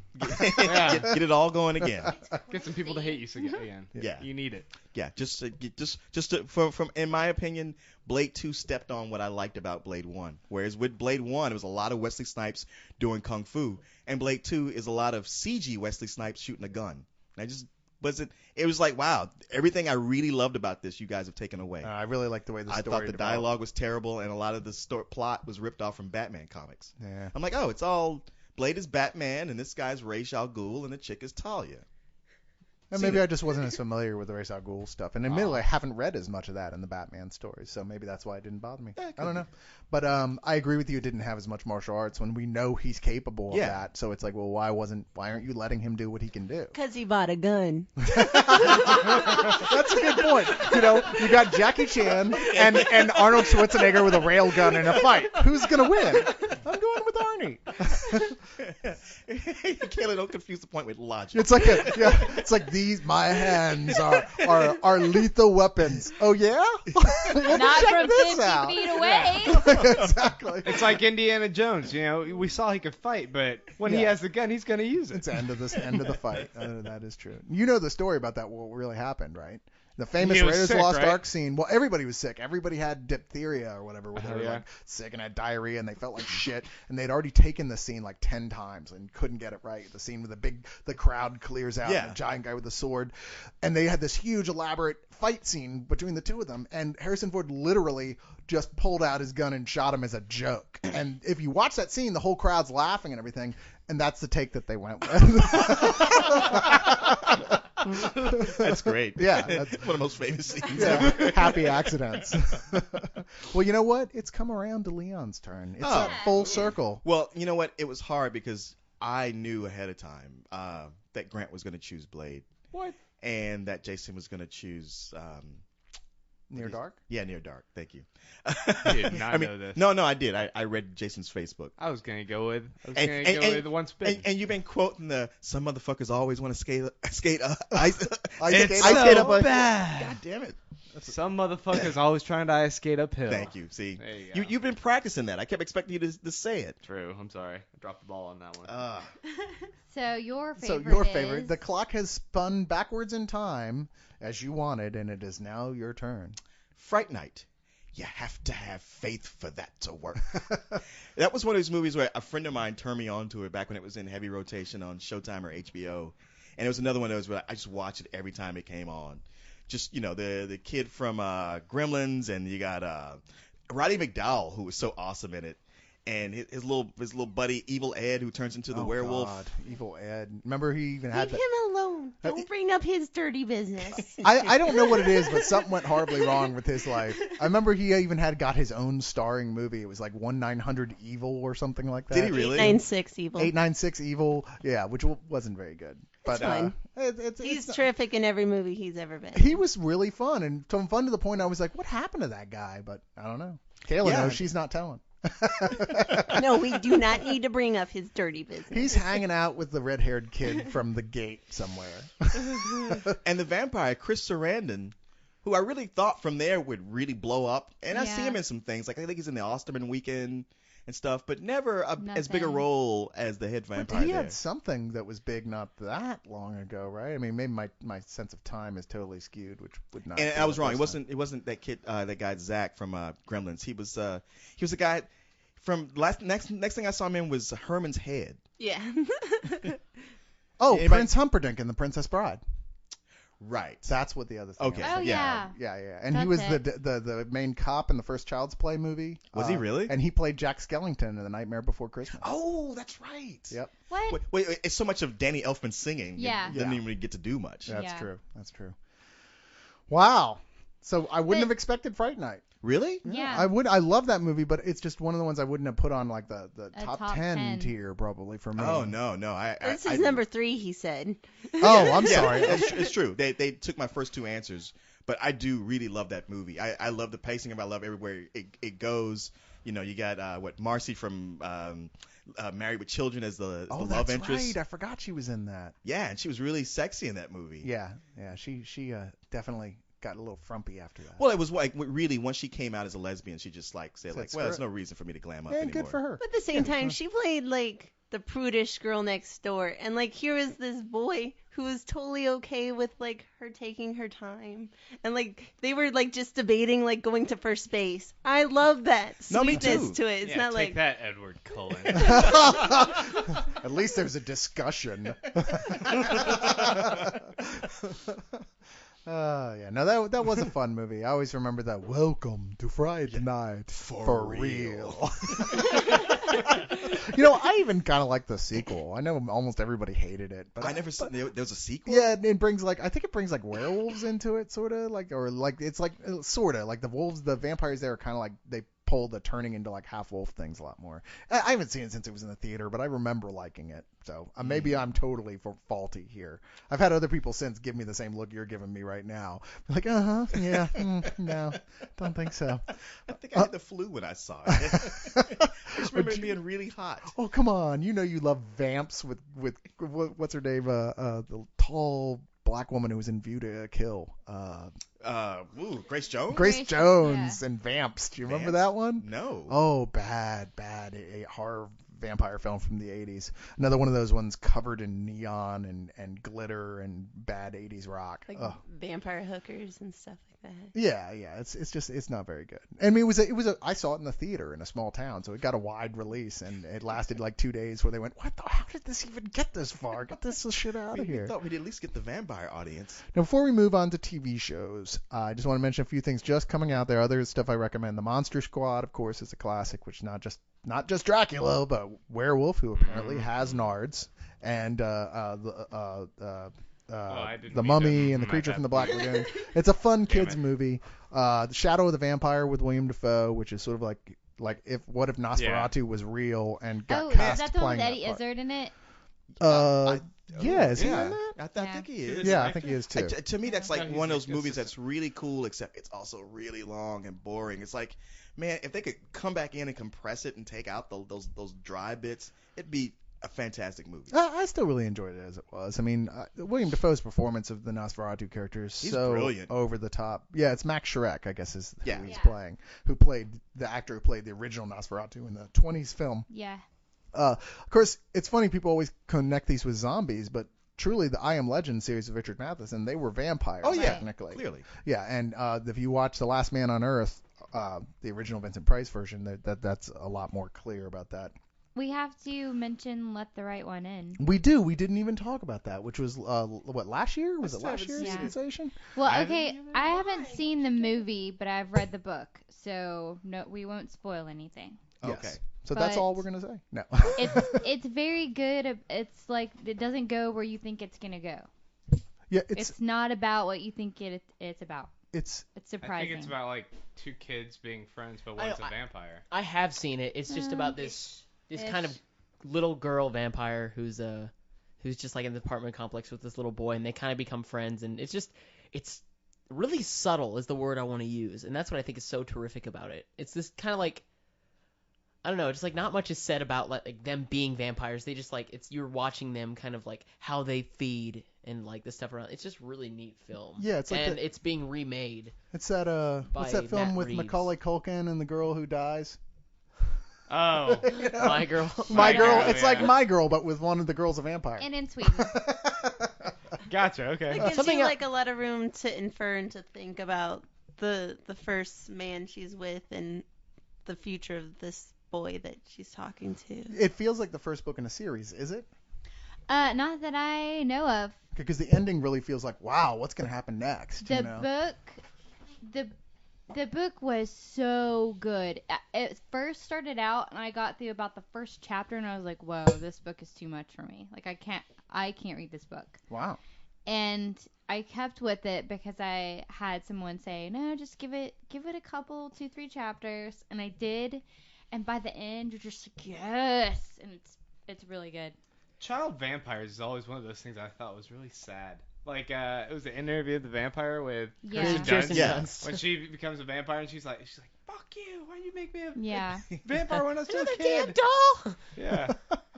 Yeah. Get it all going again. Get some people to hate you again. Yeah. You need it. Yeah, from in my opinion, Blade 2 stepped on what I liked about Blade 1. Whereas with Blade 1, it was a lot of Wesley Snipes doing kung fu, and Blade 2 is a lot of CG Wesley Snipes shooting a gun. And I just wasn't. It was like, wow, everything I really loved about this, you guys have taken away. I really like the way the I story thought the developed. dialogue was terrible, and a lot of the plot was ripped off from Batman comics. Yeah. I'm like, oh, it's all Blade is Batman, and this guy's Ra's al Ghul, and the chick is Talia. And maybe I just wasn't as familiar with the Ra's al Ghul stuff. And admittedly, I haven't read as much of that in the Batman stories, so maybe that's why it didn't bother me. Yeah, it I don't could know. But I agree with you, it didn't have as much martial arts when we know he's capable of Yeah. that. So it's like, well, why aren't you letting him do what he can do? Because he bought a gun. That's a good point. You know, you got Jackie Chan and Arnold Schwarzenegger with a rail gun in a fight. Who's going to win? I'm going with Arnie. Kayla, don't confuse the point with logic. It's like my hands are lethal weapons. Oh yeah? Well, Not check from this 50 out. feet away. Exactly. It's like Indiana Jones. You know, we saw he could fight, but when he Yeah. has the gun, he's gonna use it. It's the end of the fight. That is true. You know the story about that. What really happened, right? The famous He was Raiders of sick, the Lost right? Ark scene. Well, everybody was sick. Everybody had diphtheria or whatever, where they Oh, were yeah. like sick and had diarrhea and they felt like shit. And they'd already taken the scene like 10 times and couldn't get it right. The scene where the crowd clears out, Yeah. and the giant guy with the sword, and they had this huge elaborate fight scene between the two of them. And Harrison Ford literally just pulled out his gun and shot him as a joke. And if you watch that scene, the whole crowd's laughing and everything. And that's the take that they went with. That's great. Yeah, One that's- of the most famous scenes Yeah, ever. happy accidents. Well, you know what? It's come around to Leon's turn. It's Oh. that full circle. Well, you know what? It was hard because I knew ahead of time that Grant was going to choose Blade. What? And that Jason was going to choose Near Dark? Yeah, Near Dark. Thank you. I did not know this. No, I did. I read Jason's Facebook. I was gonna go with. And- One spin. And you've been quoting some motherfuckers always want to skate ice It's skate so up a- bad. God damn it. Some motherfuckers always trying to ice skate uphill. Thank you. See, There you go. you've been practicing that. I kept expecting you to say it. True. I'm sorry. I dropped the ball on that one. So your So favorite your favorite. is... The clock has spun backwards in time as you wanted, and it is now your turn. Fright Night. You have to have faith for that to work. That was one of those movies where a friend of mine turned me on to it back when it was in heavy rotation on Showtime or HBO. And it was another one of those where I just watched it every time it came on. Just, the kid from Gremlins, and you got Roddy McDowell, who was so awesome in it. And his little buddy, Evil Ed, who turns into the werewolf. God, Evil Ed. Remember he even had Leave that. him alone. Don't bring up his dirty business. I don't know what it is, but something went horribly wrong with his life. I remember he even got his own starring movie. It was like 1-900 Evil or something like that. Did he really? 9-6 evil. 896 Evil, yeah, which wasn't very good. But fine. It's He's terrific in every movie he's ever been. he was really fun, and fun to the point I was like, what happened to that guy? But I don't know. Kayla Yeah. knows, she's not telling. No, we do not need to bring up his dirty business. He's hanging out with the red-haired kid from The Gate somewhere. And the vampire, Chris Sarandon, who I really thought from there would really blow up. And I see Yeah. him in some things. Like I think he's in the Osterman Weekend and stuff, but never as big a Nothing. role as the head But vampire he there. had something that was big not that long ago, right? I mean, maybe my sense of time is totally skewed, which would not. And be I was the wrong. first It wasn't that kid, that guy Zach from Gremlins. He was a guy from next thing I saw him in was Herman's Head. Yeah. time. Oh, Anybody- Prince Humperdinck in The Princess Bride. Right. That's what the other thing. Okay. is. Oh, yeah. Yeah. And he That's was it. the main cop in the first Child's Play movie. Was he really? And he played Jack Skellington in The Nightmare Before Christmas. Oh, that's right. Yep. What? Wait, it's so much of Danny Elfman singing. Yeah. You didn't Yeah. even really get to do much. That's Yeah. true. That's true. Wow. So I wouldn't But- have expected Fright Night. Really? Yeah. I love that movie, but it's just one of the ones I wouldn't have put on like the A top top 10 10. tier probably for me. Oh no. This is number 3, he said. Oh, I'm Yeah, sorry. it's true. They took my first two answers, But I do really love that movie. I love the pacing of it. I love everywhere it goes. You know, you got Marcy from Married with Children as the Oh, love that's interest. right. I forgot she was in that. Yeah, and she was really sexy in that movie. Yeah. She definitely got a little frumpy after that. Well, it was like really once she came out as a lesbian, she just like said Said, like, "Screw well, there's it." no reason for me to glam up Yeah, anymore. good for her. But at the same time, she played like the prudish girl next door, and like here was this boy who was totally okay with like her taking her time, and like they were like just debating like going to first base. I love that No, me sweetness too. to it. It's Yeah, not take like that, Edward Cullen. At least there's a discussion. Yeah, no, that was a fun movie. I always remember that. Welcome to Friday night for real. I even kind of like the sequel. I know almost everybody hated it, but I never seen there was a sequel. Yeah, it brings I think it brings like werewolves into it, sort of it's like sort of like the wolves, the vampires there are kind of like they pull the turning into like half wolf things a lot more. I haven't seen it since it was in the theater, but I remember liking it. So maybe I'm totally faulty here. I've had other people since give me the same look you're giving me right now. Like, yeah, no, don't think so. I think I had the flu when I saw it. I just remember it being really hot. Oh, come on. You know you love vamps with what's her name? The tall black woman who was in View to Kill. Grace Jones? Grace Grace, Jones yeah. and Vamps. Do you remember Vamps? that one? No. Oh, bad. A horror vampire film from the 80s. Another one of those ones covered in neon and glitter and bad 80s rock. like Ugh. vampire hookers and stuff like that. Yeah, it's not very good. I mean, I saw it in the theater in a small town, so it got a wide release, and it lasted like 2 days where they went, how did this even get this far? Get this shit out of We here. thought we'd at least get the vampire audience. Now, before we move on to TV shows, I just want to mention a few things just coming out there. Other stuff I recommend. The Monster Squad, of course, is a classic, which not just Dracula, but Werewolf, who apparently has nards, and I didn't the mean Mummy to- and the my Creature bad. from the Black Lagoon. It's a fun kids it. movie. The Shadow of the Vampire with William Dafoe, which is sort of like what if Nosferatu was real and got Oh, cast is that the one playing with Eddie that part. Izzard in it? Yeah, is he yeah. in that? I Yeah. think he is. Yeah, I think he is too. To me, that's Yeah. like No, one of he's those like movies this is- that's really cool, except it's also really long and boring. It's like, man, if they could come back in and compress it and take out those dry bits, it'd be a fantastic movie. I still really enjoyed it as it was. I mean, William Dafoe's performance of the Nosferatu character is He's so brilliant. over the top. Yeah, it's Max Shrek, I guess, is who Yeah. he's Yeah. playing, who played the actor who played the original Nosferatu in the 20s film. Yeah. Of course, it's funny, people always connect these with zombies, but truly the I Am Legend series of Richard Matheson, they were vampires, Oh yeah, technically. clearly. Yeah, and if you watch The Last Man on Earth, the original Vincent Price version, that's a lot more clear about that. We have to mention Let the Right One In. We didn't even talk about that, which was last year? Was I it still last haven't year's seen it. sensation? Well, I okay, haven't even- I haven't seen the movie, but I've read the book, so no, we won't spoil anything. Okay. Yes. So that's But- all we're gonna say. No. It's very good. It's like it doesn't go where you think it's gonna go. Yeah, It's not about what you think it's about. it's It's I surprising. think it's about like two kids being friends, but I one's know, a vampire. I have seen it. It's just about this kind of Ish. little girl vampire who's just like in the apartment complex with this little boy, and they kind of become friends, and it's really subtle is the word I want to use, and that's what I think is so terrific about it. It's this kind of like, I don't know, just like not much is said about like them being vampires. They just like you're watching them kind of like how they feed and like the stuff around. It's just really neat film. Yeah, it's like and it's being remade. it's that what's By that film Matt with Reeves. Macaulay Culkin and the girl who dies? Oh, You know? My Girl. My My Girl. Girl, It's like yeah. My Girl, but with one of the girls a vampire. And in Sweden. gotcha. Okay. It gives Something you el- like a lot of room to infer and to think about the first man she's with and the future of this boy that she's talking to. It feels like the first book in a series, is it? Not that I know of. Because the ending really feels like, wow, what's gonna happen next? The you know? the book was so good. It first started out, and I got through about the first chapter, and I was like, "Whoa, this book is too much for me. Like, I can't read this book." Wow. And I kept with it because I had someone say, "No, just give it a couple, 2-3 chapters," and I did. And by the end, you're just like, "Yes!" And it's really good. child vampires is always one of those things I thought was really sad. Like, it was the interview of the vampire with Yeah. Kirsten Dunst. Yeah. Dunst. When she becomes a vampire and she's like, fuck you, why you make me a Yeah. vampire when I was still a kid? doll. Yeah.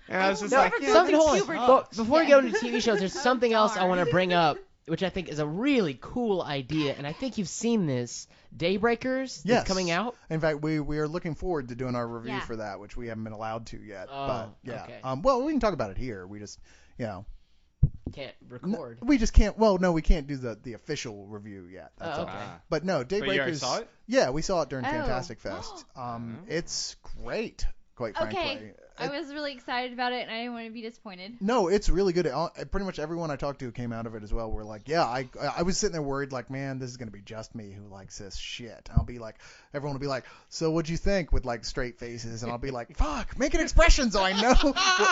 And I was just Don't like, forget yeah, Something, the hold on. puberty. But before we Yeah. go into TV shows, there's something else I darn. want to bring up, which I think is a really cool idea, and I think you've seen this. Daybreakers that's Yes. coming out. In fact, we are looking forward to doing our review Yeah. for that, which we haven't been allowed to yet. Oh, but yeah. okay. Well, we can talk about it here. We just, Can't record. we just can't. Well, no, we can't do the official review yet. That's Oh, all. okay. But no, But you already Daybreakers. saw it? Yeah, we saw it during Oh. Fantastic Fest. It's great, quite frankly. Okay. I was really excited about it, and I didn't want to be disappointed. No, it's really good. Pretty much everyone I talked to who came out of it as well were like, yeah, I was sitting there worried, like, man, this is going to be just me who likes this shit. I'll be like, everyone will be like, so what'd you think, with like straight faces? And I'll be like, fuck, make an expression so I know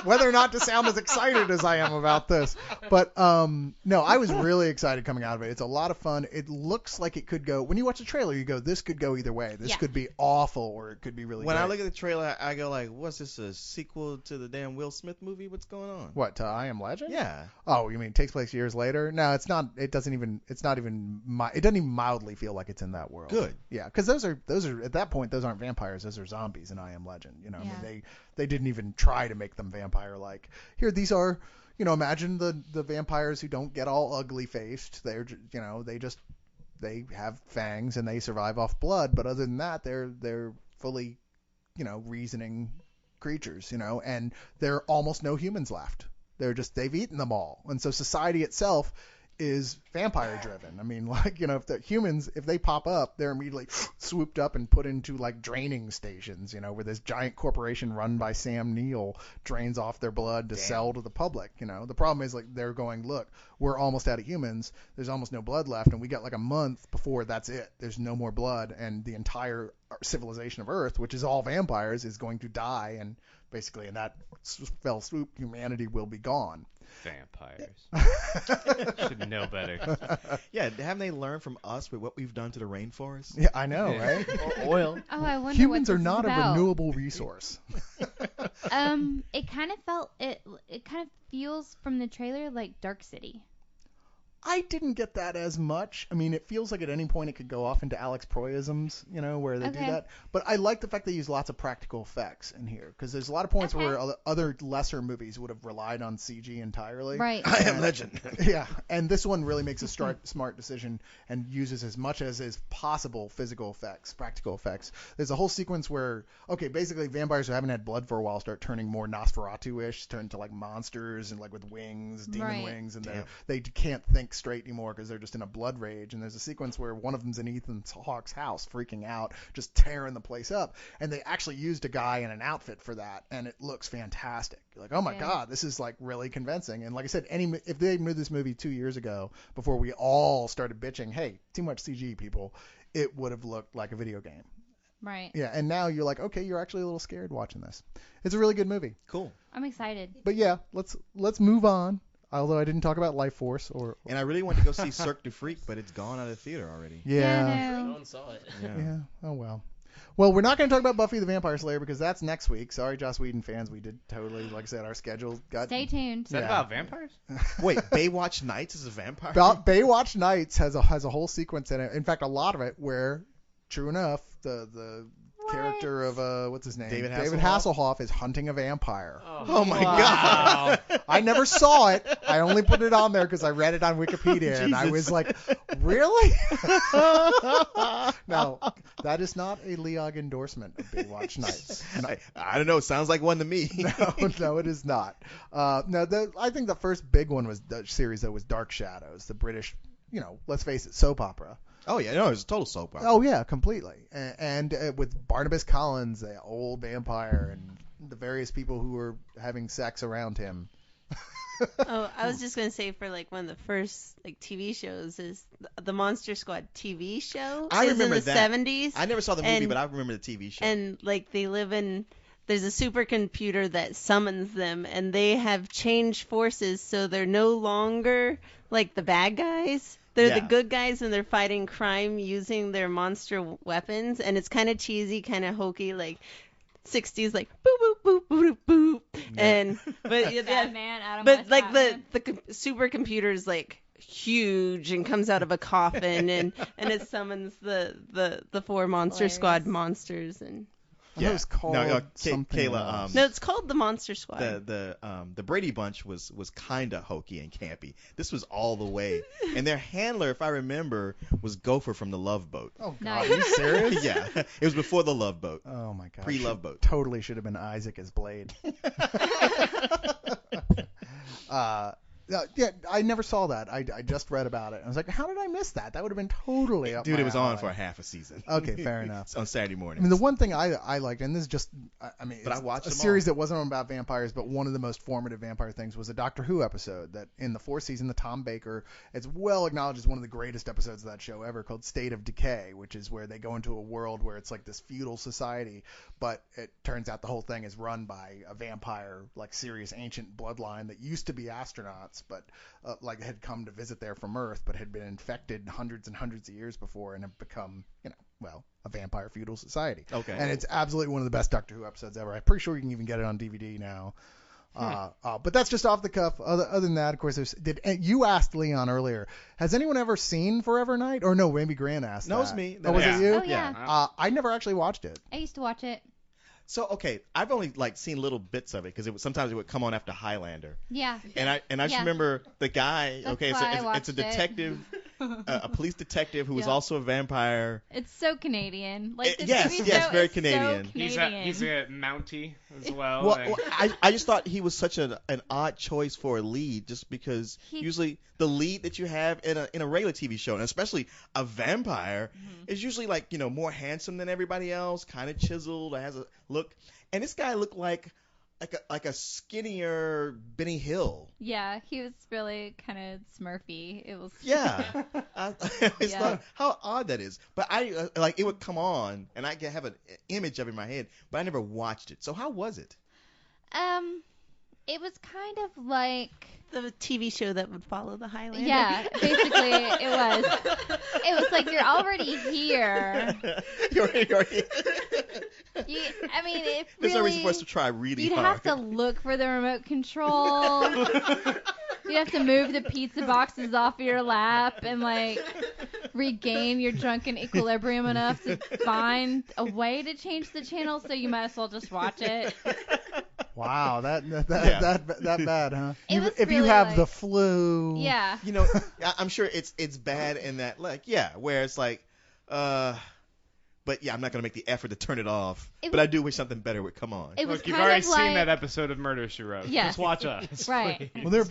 whether or not to sound as excited as I am about this. But no, I was really excited coming out of it. It's a lot of fun. It looks like it could go, when you watch the trailer, you go, this could go either way. This Yeah. could be awful or it could be really When great. I look at the trailer, I go like, what's this, a sequel to the damn Will Smith movie? What's going on? What, to I Am Legend? Yeah. Oh, you mean it takes place years later? No, it's not. It doesn't even. It's not even. It doesn't even mildly feel like it's in that world. Good. Yeah, because those are at that point those aren't vampires. Those are zombies in I Am Legend. You know, I Yeah. mean, they didn't even try to make them vampire like. Here, these are. You know, imagine the vampires who don't get all ugly faced. They're they have fangs and they survive off blood. But other than that, they're fully, reasoning creatures, and there are almost no humans left. They've eaten them all. And so society itself is vampire driven. I mean, like, if the humans, if they pop up, they're immediately swooped up and put into like draining stations, where this giant corporation run by Sam Neill drains off their blood to sell to the public. The problem is, like, they're going, look, we're almost out of humans. There's almost no blood left. And we got like a month before that's it. There's no more blood. And the entire civilization of Earth, which is all vampires, is going to die. And basically in that fell swoop, humanity will be gone. vampires. Should know better. Yeah, haven't they learned from us with what we've done to the rainforest? Yeah, I know, Yeah. right? Or oil. Oh, I wonder Humans what are this not is a about. renewable resource. It kind of felt it kind of feels from the trailer like Dark City. I didn't get that as much. I mean, it feels like at any point it could go off into Alex Proyisms, where they do Okay. that. But I like the fact they use lots of practical effects in here, because there's a lot of points Okay. where other lesser movies would have relied on CG entirely. Right. I Am Legend. Yeah, and this one really makes a smart decision and uses as much as is possible physical effects, practical effects. There's a whole sequence where, okay, basically vampires who haven't had blood for a while start turning more Nosferatu-ish, turn to like monsters and like with wings, demon Right. wings, and Damn. they can't think straight anymore because they're just in a blood rage. And there's a sequence where one of them's in Ethan Hawke's house, freaking out, just tearing the place up, and they actually used a guy in an outfit for that, and it looks fantastic. You're like, oh my Yeah. god, this is like really convincing. And like I said, if they made this movie 2 years ago, before we all started bitching, hey, too much CG, people, it would have looked like a video game. Right. Yeah, and now you're like, okay, you're actually a little scared watching this. It's a really good movie. Cool. I'm excited. But yeah, let's move on. Although I didn't talk about Life Force or And I really wanted to go see Cirque du Freak, but it's gone out of the theater already. yeah. No. No one saw it. Yeah. Oh well. Well, we're not going to talk about Buffy the Vampire Slayer because that's next week. Sorry, Joss Whedon fans. We did totally, like I said, our schedule got. Stay tuned. Is that Yeah. about vampires? Wait, Baywatch Nights is a vampire? Baywatch Nights has a whole sequence in it. In fact, a lot of it where, true enough, the character of what's his name? David Hasselhoff is hunting a vampire. Oh my Wow. I never saw it. I only put it on there because I read it on Wikipedia, and I Jesus. was like, really? No, that is not a Leog endorsement of Baywatch Nights. No. I don't know. It sounds like one to me. No, it is not. No, I think the first big one was the series that was Dark Shadows, the British, let's face it, soap opera. Oh, yeah. No, it's a total soap opera. Oh yeah, completely. And with Barnabas Collins, the old vampire, and the various people who were having sex around him. Oh, I was just gonna say for like one of the first like TV shows is the Monster Squad TV show. I is remember in the that. 70s. I never saw the movie, And- but I remember the TV show. And like they live in there's a supercomputer that summons them and they have changed forces so they're no longer like the bad guys. They're Yeah. the good guys and they're fighting crime using their monster weapons and it's kind of cheesy, kind of hokey, like 60s like boop boop boop boop boop, and but yeah, Batman, Adam but West like Batman. the supercomputer's like huge and comes out of a coffin and it summons the 4 Monster Squad Hilarious. monsters and It was called something Kayla, else. no, it's called the Monster Squad. the Brady Bunch was kind of hokey and campy. This was all the way. And their handler, if I remember, was Gopher from the Love Boat. Oh God, Nice. are you serious? Yeah, it was before the Love Boat. Oh my God. Pre-Love Boat. Totally should have been Isaac as Blade. Yeah, I never saw that. I just read about it. I was like, how did I miss that? That would have been totally up Dude, my it was on alley. for a half a season. Okay, fair enough. It's on Saturday I morning. mean, the one thing I liked, and this is just, I mean, But it's I watched a them series all. that wasn't about vampires, but one of the most formative vampire things was a Doctor Who episode that in the 4th season, the Tom Baker, it's well acknowledged as one of the greatest episodes of that show ever, called State of Decay, which is where they go into a world where it's like this feudal society, but it turns out the whole thing is run by a vampire, like serious ancient bloodline that used to be astronauts, but like had come to visit there from Earth, but had been infected hundreds and hundreds of years before and have become, well, a vampire feudal society. Okay. And it's absolutely one of the best Doctor Who episodes ever. I'm pretty sure you can even get it on DVD now. But that's just off the cuff. Other than that, of course, you asked Leon earlier, has anyone ever seen Forever Night? Or no, maybe Grant asked No, that. it was me. Oh, was Yeah. it you? Oh, yeah. I never actually watched it. I used to watch it. So okay, I've only seen little bits of it because sometimes it would come on after Highlander, Yeah. and I just Yeah. remember the guy. That's Okay, why I it's a watched it. detective, a police detective who was Yeah. also a vampire. It's so Canadian. Like the Yes, TV yes, show very is Canadian. So He's Canadian. a Mountie as well. Well, and- I just thought he was such an odd choice for a lead, just because He- usually the lead that you have in a regular TV show, and especially a vampire, is usually more handsome than everybody else, kind of chiseled, has a look. And this guy looked like a skinnier Benny Hill. Yeah, he was really kind of Smurfy. It was. Yeah, I always Yeah. thought how odd that is. But I it would come on, and I could have an image of it in my head, but I never watched it. So how was it? It was kind of like. the TV show that would follow the Highlander. Yeah, basically it was. It was like you're already here. You're I mean, it There's no reason for really. us to try really You'd hard. have to look for the remote control. You'd have to move the pizza boxes off your lap and regain your drunken equilibrium enough to find a way to change the channel. So you might as well just watch it. Wow, that bad, huh? It was if you really have like- the flu. Yeah. I'm sure it's bad in that, where it's but yeah, I'm not gonna make the effort to turn it off. It But was- I do wish something better would come on. It was Look, you've kind already of seen like that episode of Murder, She Wrote. Yes. Just watch us. Right. please. Well, there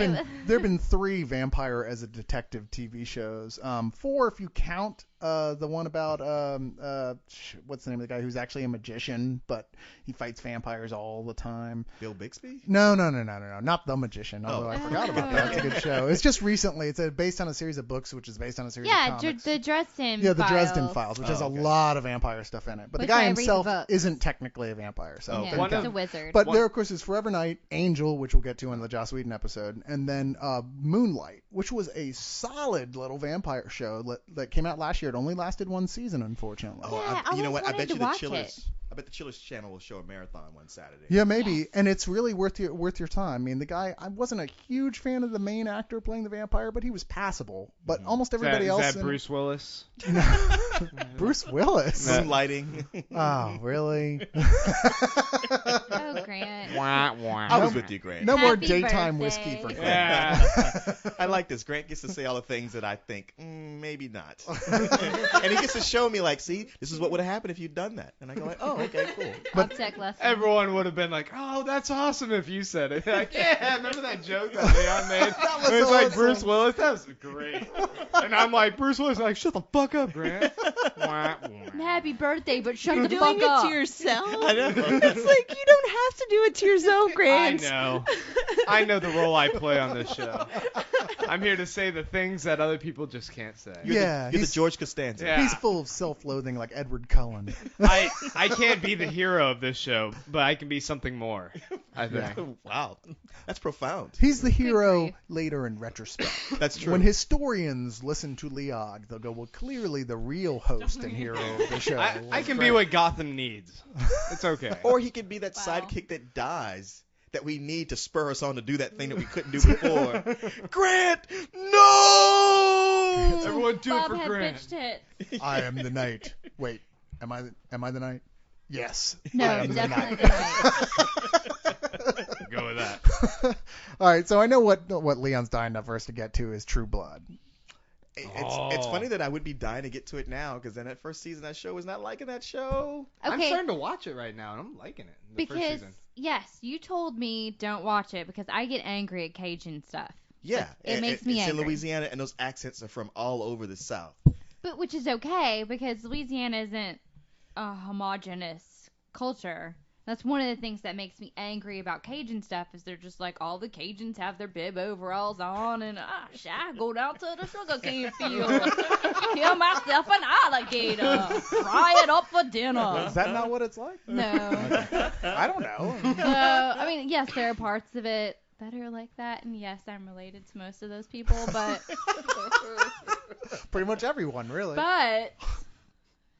have been 3 vampire as a detective TV shows. 4 if you count the one about what's the name of the guy who's actually a magician, but he fights vampires all the time. Bill Bixby? No, not the magician. Although I Oh. forgot about that. It's a good show. It's just recently. It's based on a series of books, which is based on a series Yeah, of comics. the Dresden. Yeah, the Dresden Files. Files, which Oh, has a okay. lot of vampire stuff in it. But Which the guy I read the himself books. isn't technically a vampire. So Oh, Yeah, okay. One he's of- a wizard. but One- there, of course, is Forever Night, Angel, which we'll get to in the Joss Whedon episode, and then Moonlight, which was a solid little vampire show that came out last year. It only lasted 1 season, unfortunately. Oh, Yeah, I you know always what? I wanted bet to you the watch Chillers. it. I bet the Chillers channel will show a marathon one Saturday. Yeah, maybe, Yes. and it's really worth your time. I mean, the guy, I wasn't a huge fan of the main actor playing the vampire, but he was passable. But almost everybody else. Is that Bruce Willis? Bruce Willis. Moonlighting. Oh, really? Oh, Grant. I was with you, Grant. No more Happy daytime birthday. whiskey for Grant. Yeah. I like this. Grant gets to say all the things that I think, maybe not. And he gets to show me, see, this is what would have happened if you'd done that. And I go oh, okay, cool. Object lesson. Everyone would have been like, "Oh, that's awesome!" if you said it. Like, yeah, remember that joke that Leon made? That was It was like awesome. Bruce Willis. That was great. And I'm like, Bruce Willis, like, shut the fuck up, Grant. Happy birthday, but shut You're the doing fuck up. it to yourself. I know. It's like you don't have to do it to yourself, I Grant. know. I know the role I play on this show. I'm here to say the things that other people just can't say. Yeah, You're the he's- George Costanza. Yeah. He's full of self-loathing like Edward Cullen. I can't be the hero of this show, but I can be something more. I think. Wow, that's profound. He's the hero grief. later in retrospect. That's true. When historians listen to Leog, they'll go, well, clearly the real host and hero of the show. I was can be what Gotham needs. It's okay. Or he could be that Wow. sidekick that dies that we need to spur us on to do that thing that we couldn't do before. Grant, no! Everyone do Bob it for had Grant. pitched it. I am the knight. Wait, am I the knight? Yes. I No, am the definitely knight. Go with that. All right, so I know what Leon's dying up for us to get to is True Blood. It's funny that I would be dying to get to it now because then that first season of that show was not liking that show. I'm Okay, starting to watch it right now, and I'm liking it. The first because season. yes, you told me don't watch it because I get angry at Cajun stuff. Yeah, It makes me it's angry. in Louisiana, and those accents are from all over the South. But which is okay because Louisiana isn't a homogenous culture. That's one of the things that makes me angry about Cajun stuff is they're just like all the Cajuns have their bib overalls on and I go down to the sugarcane field, kill myself an alligator, fry it up for dinner. Is that not what it's like? No. I don't know. I mean, yes, there are parts of it that are like that, and yes, I'm related to most of those people, but Pretty much everyone, really.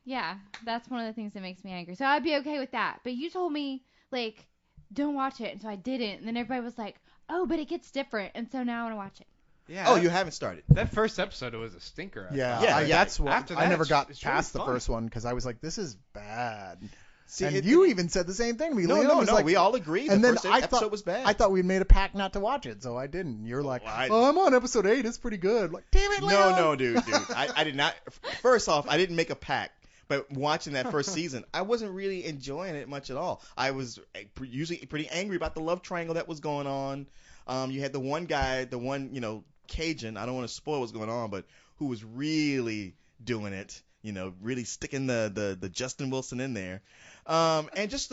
yeah, that's one of the things that makes me angry. So I'd be okay with that. But you told me, like, don't watch it, and so I didn't. And then everybody was like, oh, but it gets different, and so now I want to watch it. Yeah. Oh, you haven't started. That first episode was a stinker. I Yeah, thought. Yeah, that's what After I that, never got it's really past the fun. first one because I was like, this is bad. See, And you even said the same thing to me. No, Leon no, was no. like, We all agreed. and the then first I episode thought was bad. I thought we'd made a pact not to watch it, so I didn't. You're like, Well, oh, I'm on episode 8. It's pretty good. Like, damn it, Leon. No, dude. I did not. First off, I didn't make a pact. But watching that first season, I wasn't really enjoying it much at all. I was usually pretty angry about the love triangle that was going on. You had the one guy, the one, Cajun. I don't want to spoil what's going on, but who was really doing it. Really sticking the Justin Wilson in there. And just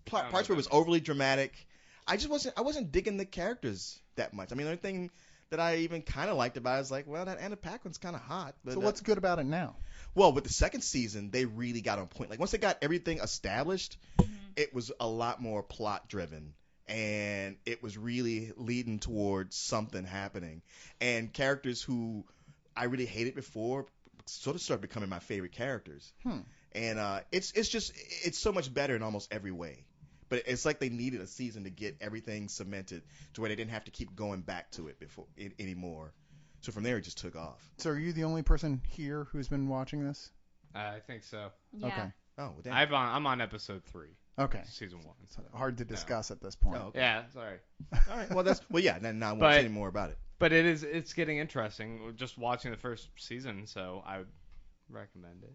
parts where it was overly dramatic. I wasn't digging the characters that much. I mean, the only thing that I even kind of liked about it is like, well, that Anna Paquin's kind of hot. But, So what's good about it now? well, with the second season, they really got on point. Like once they got everything established, it was a lot more plot driven. And it was really leading towards something happening. And characters who I really hated before sort of started becoming my favorite characters. And it's so much better in almost every way. But it's like they needed a season to get everything cemented to where they didn't have to keep going back to it anymore. So from there, it just took off. So are you the only person here who's been watching this? I think so. Yeah. Okay. Oh, well, damn. I'm on episode 3, Okay. season 1. So hard to discuss at this point. Oh, okay. Yeah, sorry. All right. Well, yeah. Now I won't But- say any more about it. But it's getting interesting. Just watching the first season, so I would recommend it.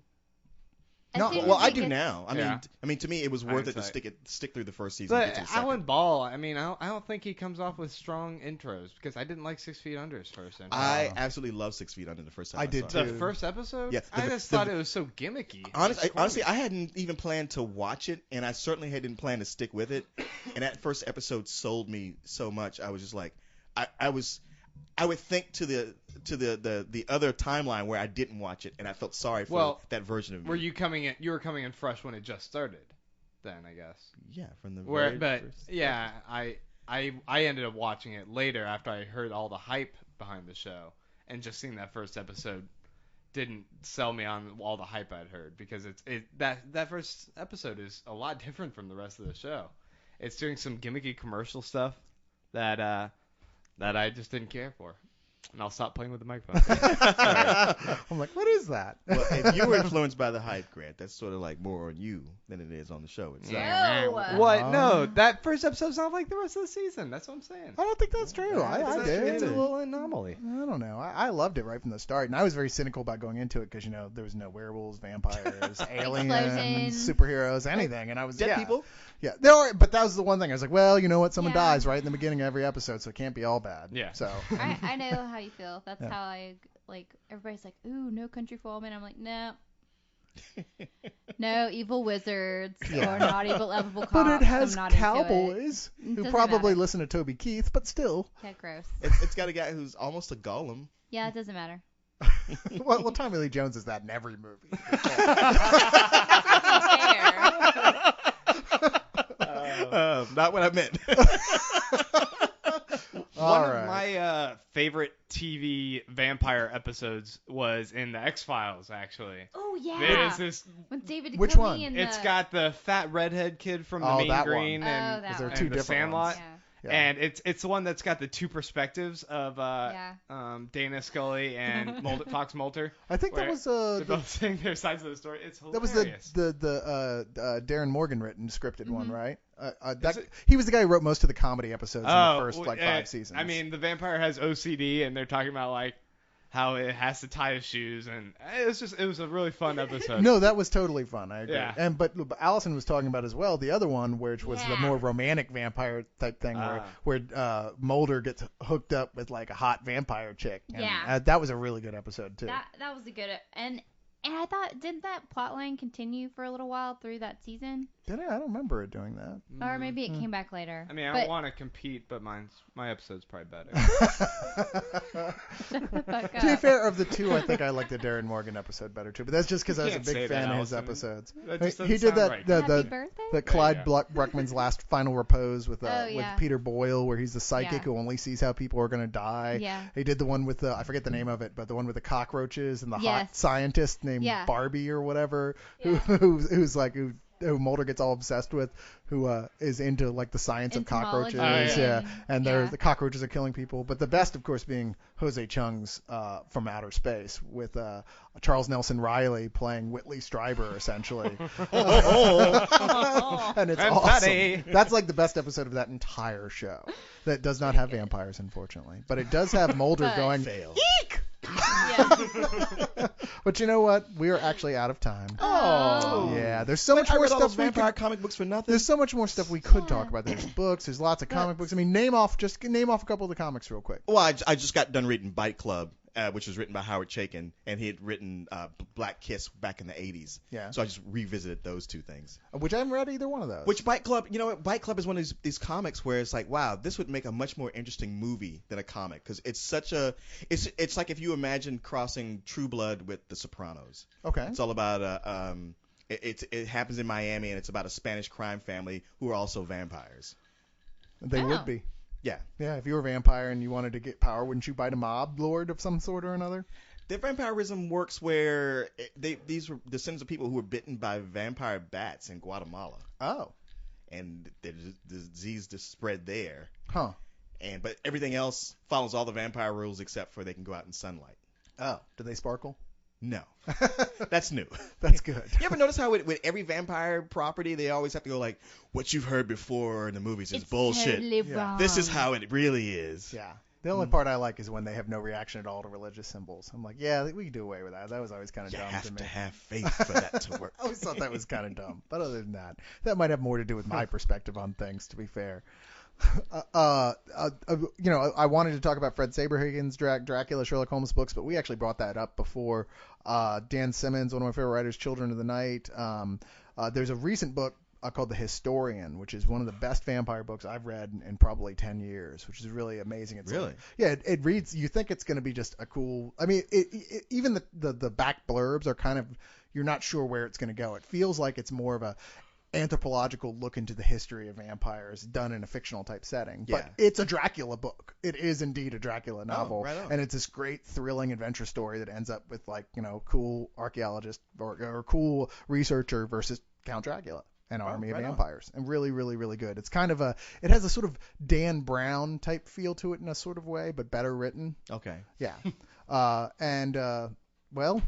As No, soon well, as I it do gets- now. Yeah. I mean, to me, it was worth it to Hindsight. stick through the first season. and get to But the second. Alan Ball, I mean, I don't think he comes off with strong intros because I didn't like 6 Feet Under's first intro. I absolutely love 6 Feet Under the first time. I did saw it. the too. first episode? Yeah, I the- just the- thought it was so gimmicky. Honestly, I hadn't even planned to watch it, and I certainly hadn't planned to stick with it. And that first episode sold me so much. I was just like, I would think to the other timeline where I didn't watch it, and I felt sorry for that version of me. Were you coming in? You were coming in fresh when it just started, then I guess. Yeah, from the Where, very but first. yeah, I ended up watching it later after I heard all the hype behind the show, and just seeing that first episode didn't sell me on all the hype I'd heard because that first episode is a lot different from the rest of the show. It's doing some gimmicky commercial stuff that I just didn't care for. And I'll stop playing with the microphone. Sorry. I'm like, what is that? Well, if you were influenced by the hype, Grant, that's sort of like more on you than it is on the show itself. No. What? No, that first episode's not like the rest of the season. That's what I'm saying. I don't think that's true. I did. It's a little anomaly. I don't know. I loved it right from the start, and I was very cynical about going into it because there was no werewolves, vampires, aliens, Explosions. superheroes, anything, and I was Dead people? Yeah, there are, but that was the one thing. I was like, well, you know what? Someone Yeah. dies right in the beginning of every episode, so it can't be all bad. Yeah. So I know how you feel. That's Yeah. how I like. Everybody's like, "Ooh, No Country for Old Men." I'm like, no, no evil wizards Yeah. or not evil lovable cops. but it has I'm not into it. cowboys It who doesn't probably matter. listen to Toby Keith, but still. Yeah, gross. It's got a guy who's almost a golem. Yeah, it doesn't matter. well, Tommy Lee Jones is that in every movie. That's not fair. Not what I meant. All One right. of my favorite TV vampire episodes was in the X-Files, actually. Oh yeah. There's this. With David Which Duchovny one? and It's the... got the fat redhead kid from the Oh, Mean that one. Green Oh, and, that there are one. two and the different Sandlot. ones. Yeah. Yeah. And it's the one that's got the two perspectives of Yeah. Dana Scully and Fox Mulder. I think that where was They're both saying their sides of the story. It's that was hilarious. the Darren Morgan written scripted one, right? Is it? He was the guy who wrote most of the comedy episodes in the first well, 5 seasons. I mean, the vampire has OCD, and they're talking about like how it has to tie his shoes, and it was a really fun episode. no, that was totally fun. I agree. Yeah. But Allison was talking about as well the other one, which was the Yeah. more romantic vampire type thing, where Mulder gets hooked up with like a hot vampire chick. And, Yeah. that was a really good episode too. That was a good... And I thought, did that plotline continue for a little while through that season? Did it? I don't remember it doing that. Or maybe it came back later. I mean, I But- don't want to compete, but my episode's probably better. Shut the fuck To be up. fair, of the two, I think I like the Darren Morgan episode better too. But that's just because I was a can't say big that, fan of his Allison. episodes. That just He doesn't did sound that right. Happy birthday? the Clyde Yeah. Bruckman's last final repose with yeah. Peter Boyle, where he's the psychic Yeah. who only sees how people are gonna die. Yeah. He did the one with the I forget the name of it, but the one with the cockroaches and the hot Yes. scientist named Yeah. Barbie or whatever, Yeah. who Mulder gets all obsessed with, who is into like the science of Entomology. cockroaches, Oh, yeah. and Yeah. the cockroaches are killing people. But the best, of course, being Jose Chung's From Outer Space with Charles Nelson Riley playing Whitley Strieber essentially, and it's And awesome. Patty. That's like the best episode of that entire show. That does not have vampires, unfortunately, but it does have Mulder But- going. Fail. Eek! Yeah. But you know what? We are actually out of time. Oh. Yeah, there's so much I more read all those stuff we vampire could. comic books for nothing. There's so much more stuff we could talk about. There's books. There's lots of comic books. I mean, name off a couple of the comics real quick. Well, I just got done reading Bite Club, which was written by Howard Chaykin, and he had written Black Kiss back in the 80s. Yeah. So I just revisited those two things. Which I haven't read either one of those. Which Bite Club, you know what? Bite Club is one of these comics where it's like, wow, this would make a much more interesting movie than a comic, because it's such a, it's like if you imagine crossing True Blood with The Sopranos. Okay. It's all about it happens in Miami, and it's about a Spanish crime family who are also vampires. They Oh. would be. Yeah. Yeah, if you were a vampire and you wanted to get power, wouldn't you bite a mob lord of some sort or another? The vampirism works where these were descendants of people who were bitten by vampire bats in Guatemala, Oh. and the disease just spread there. Huh. But everything else follows all the vampire rules except for they can go out in sunlight. Oh. Do they sparkle? No, that's new. That's good. You ever notice how with every vampire property they always have to go like, what you've heard before in the movies is It's bullshit. totally Yeah. wrong. This is how it really is. Yeah. The only part I like is when they have no reaction at all to religious symbols. I'm like, yeah, we can do away with that. That was always kind of You dumb have to me. to have faith for that to work. I always thought that was kind of dumb. But other than that, that might have more to do with my perspective on things, to be fair. I wanted to talk about Fred Saberhagen's Dracula Sherlock Holmes books, but we actually brought that up before. Dan Simmons, one of my favorite writers, Children of the Night. There's a recent book called The Historian, which is one of the best vampire books I've read in probably 10 years, which is really amazing. It's Really? like- yeah, it reads, you think it's going to be just a cool, I mean, even the back blurbs are kind of, you're not sure where it's going to go. It feels like it's more of a anthropological look into the history of vampires done in a fictional type setting. But Yeah. it's a Dracula book. It is indeed a Dracula novel. right on. And it's this great thrilling adventure story that ends up with like, cool archaeologist or cool researcher versus Count Dracula. An army of right on. vampires, and really, really, really good. It's kind of it has a sort of Dan Brown type feel to it in a sort of way, but better written. Okay. Yeah. Well,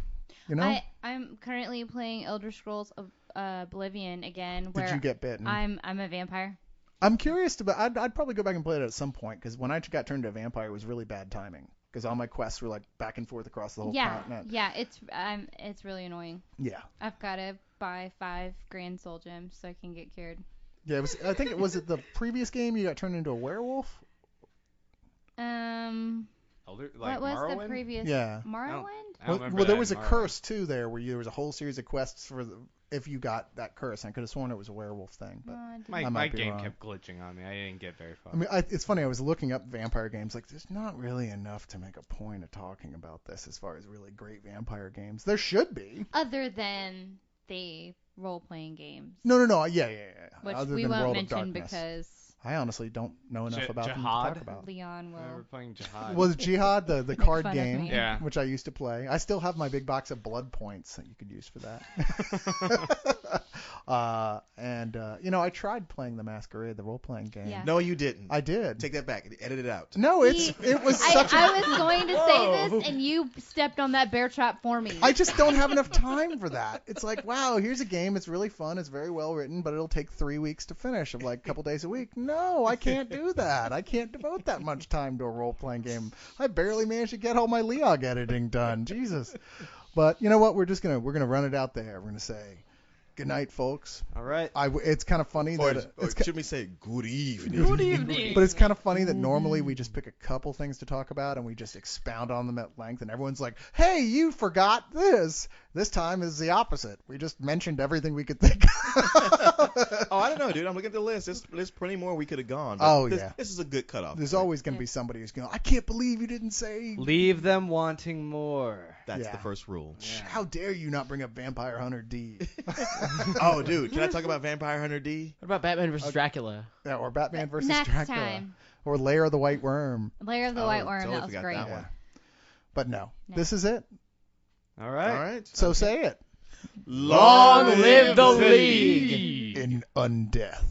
I'm currently playing Elder Scrolls of Oblivion again, where did you get bitten? I'm a vampire. I'm curious to, but I'd probably go back and play it at some point, because when I got turned into a vampire, it was really bad timing, because all my quests were like back and forth across the whole continent. Yeah, it's really annoying. Yeah. I've got to buy 5 grand soul gems so I can get cured. Yeah, it was. I think it was it the previous game you got turned into a werewolf. Elder, what like was Morrowind? the previous? Yeah. Morrowind? I don't Well, remember there that was a in Morrowind. curse too there, where there was a whole series of quests if you got that curse. I could have sworn it was a werewolf thing, but. I didn't- My I might be game wrong. kept glitching on me. I didn't get very far. I mean, it's funny. I was looking up vampire games. Like, there's not really enough to make a point of talking about this as far as really great vampire games. There should be. Other than they role-playing games. No. Yeah. Which Other we than won't World of mention Darkness. because I honestly don't know enough about them to Jihad? talk about. Leon We're will. playing Jihad. Was Jihad the Make card fun of game, me. Yeah. which I used to play? I still have my big box of blood points that you could use for that. I tried playing the Masquerade, the role-playing game. Yeah. No, you didn't. I did. Take that back. Edit it out. No, it was such a. I was going to say this, and you stepped on that bear trap for me. I just don't have enough time for that. It's like, wow, here's a game. It's really fun. It's very well written, but it'll take 3 weeks to finish of like a couple days a week. No, I can't do that. I can't devote that much time to a role-playing game. I barely managed to get all my Leog editing done. Jesus. But you know what? We're gonna run it out there. We're gonna say, good night, folks. All right. It's kind of funny that Should we say good evening? Good evening. but it's kind of funny that normally we just pick a couple things to talk about and we just expound on them at length, and everyone's like, "Hey, you forgot this." This time is the opposite. We just mentioned everything we could think. Oh, I don't know, dude. I'm looking at the list. There's plenty more we could have gone. But Yeah. This is a good cutoff. There's always going to be somebody who's going, "I can't believe you didn't say." Leave them wanting more. That's Yeah. the first rule. How dare you not bring up Vampire Hunter D? Oh, dude. Can I talk about Vampire Hunter D? What about Batman vs. Dracula? Yeah, or Batman versus Next Dracula. time. Or Lair of the White Worm. Lair of the Oh, White Worm. totally That was forgot great. that one. But no, No. this is it. All right. All right. So say it. Long live the League! In undeath.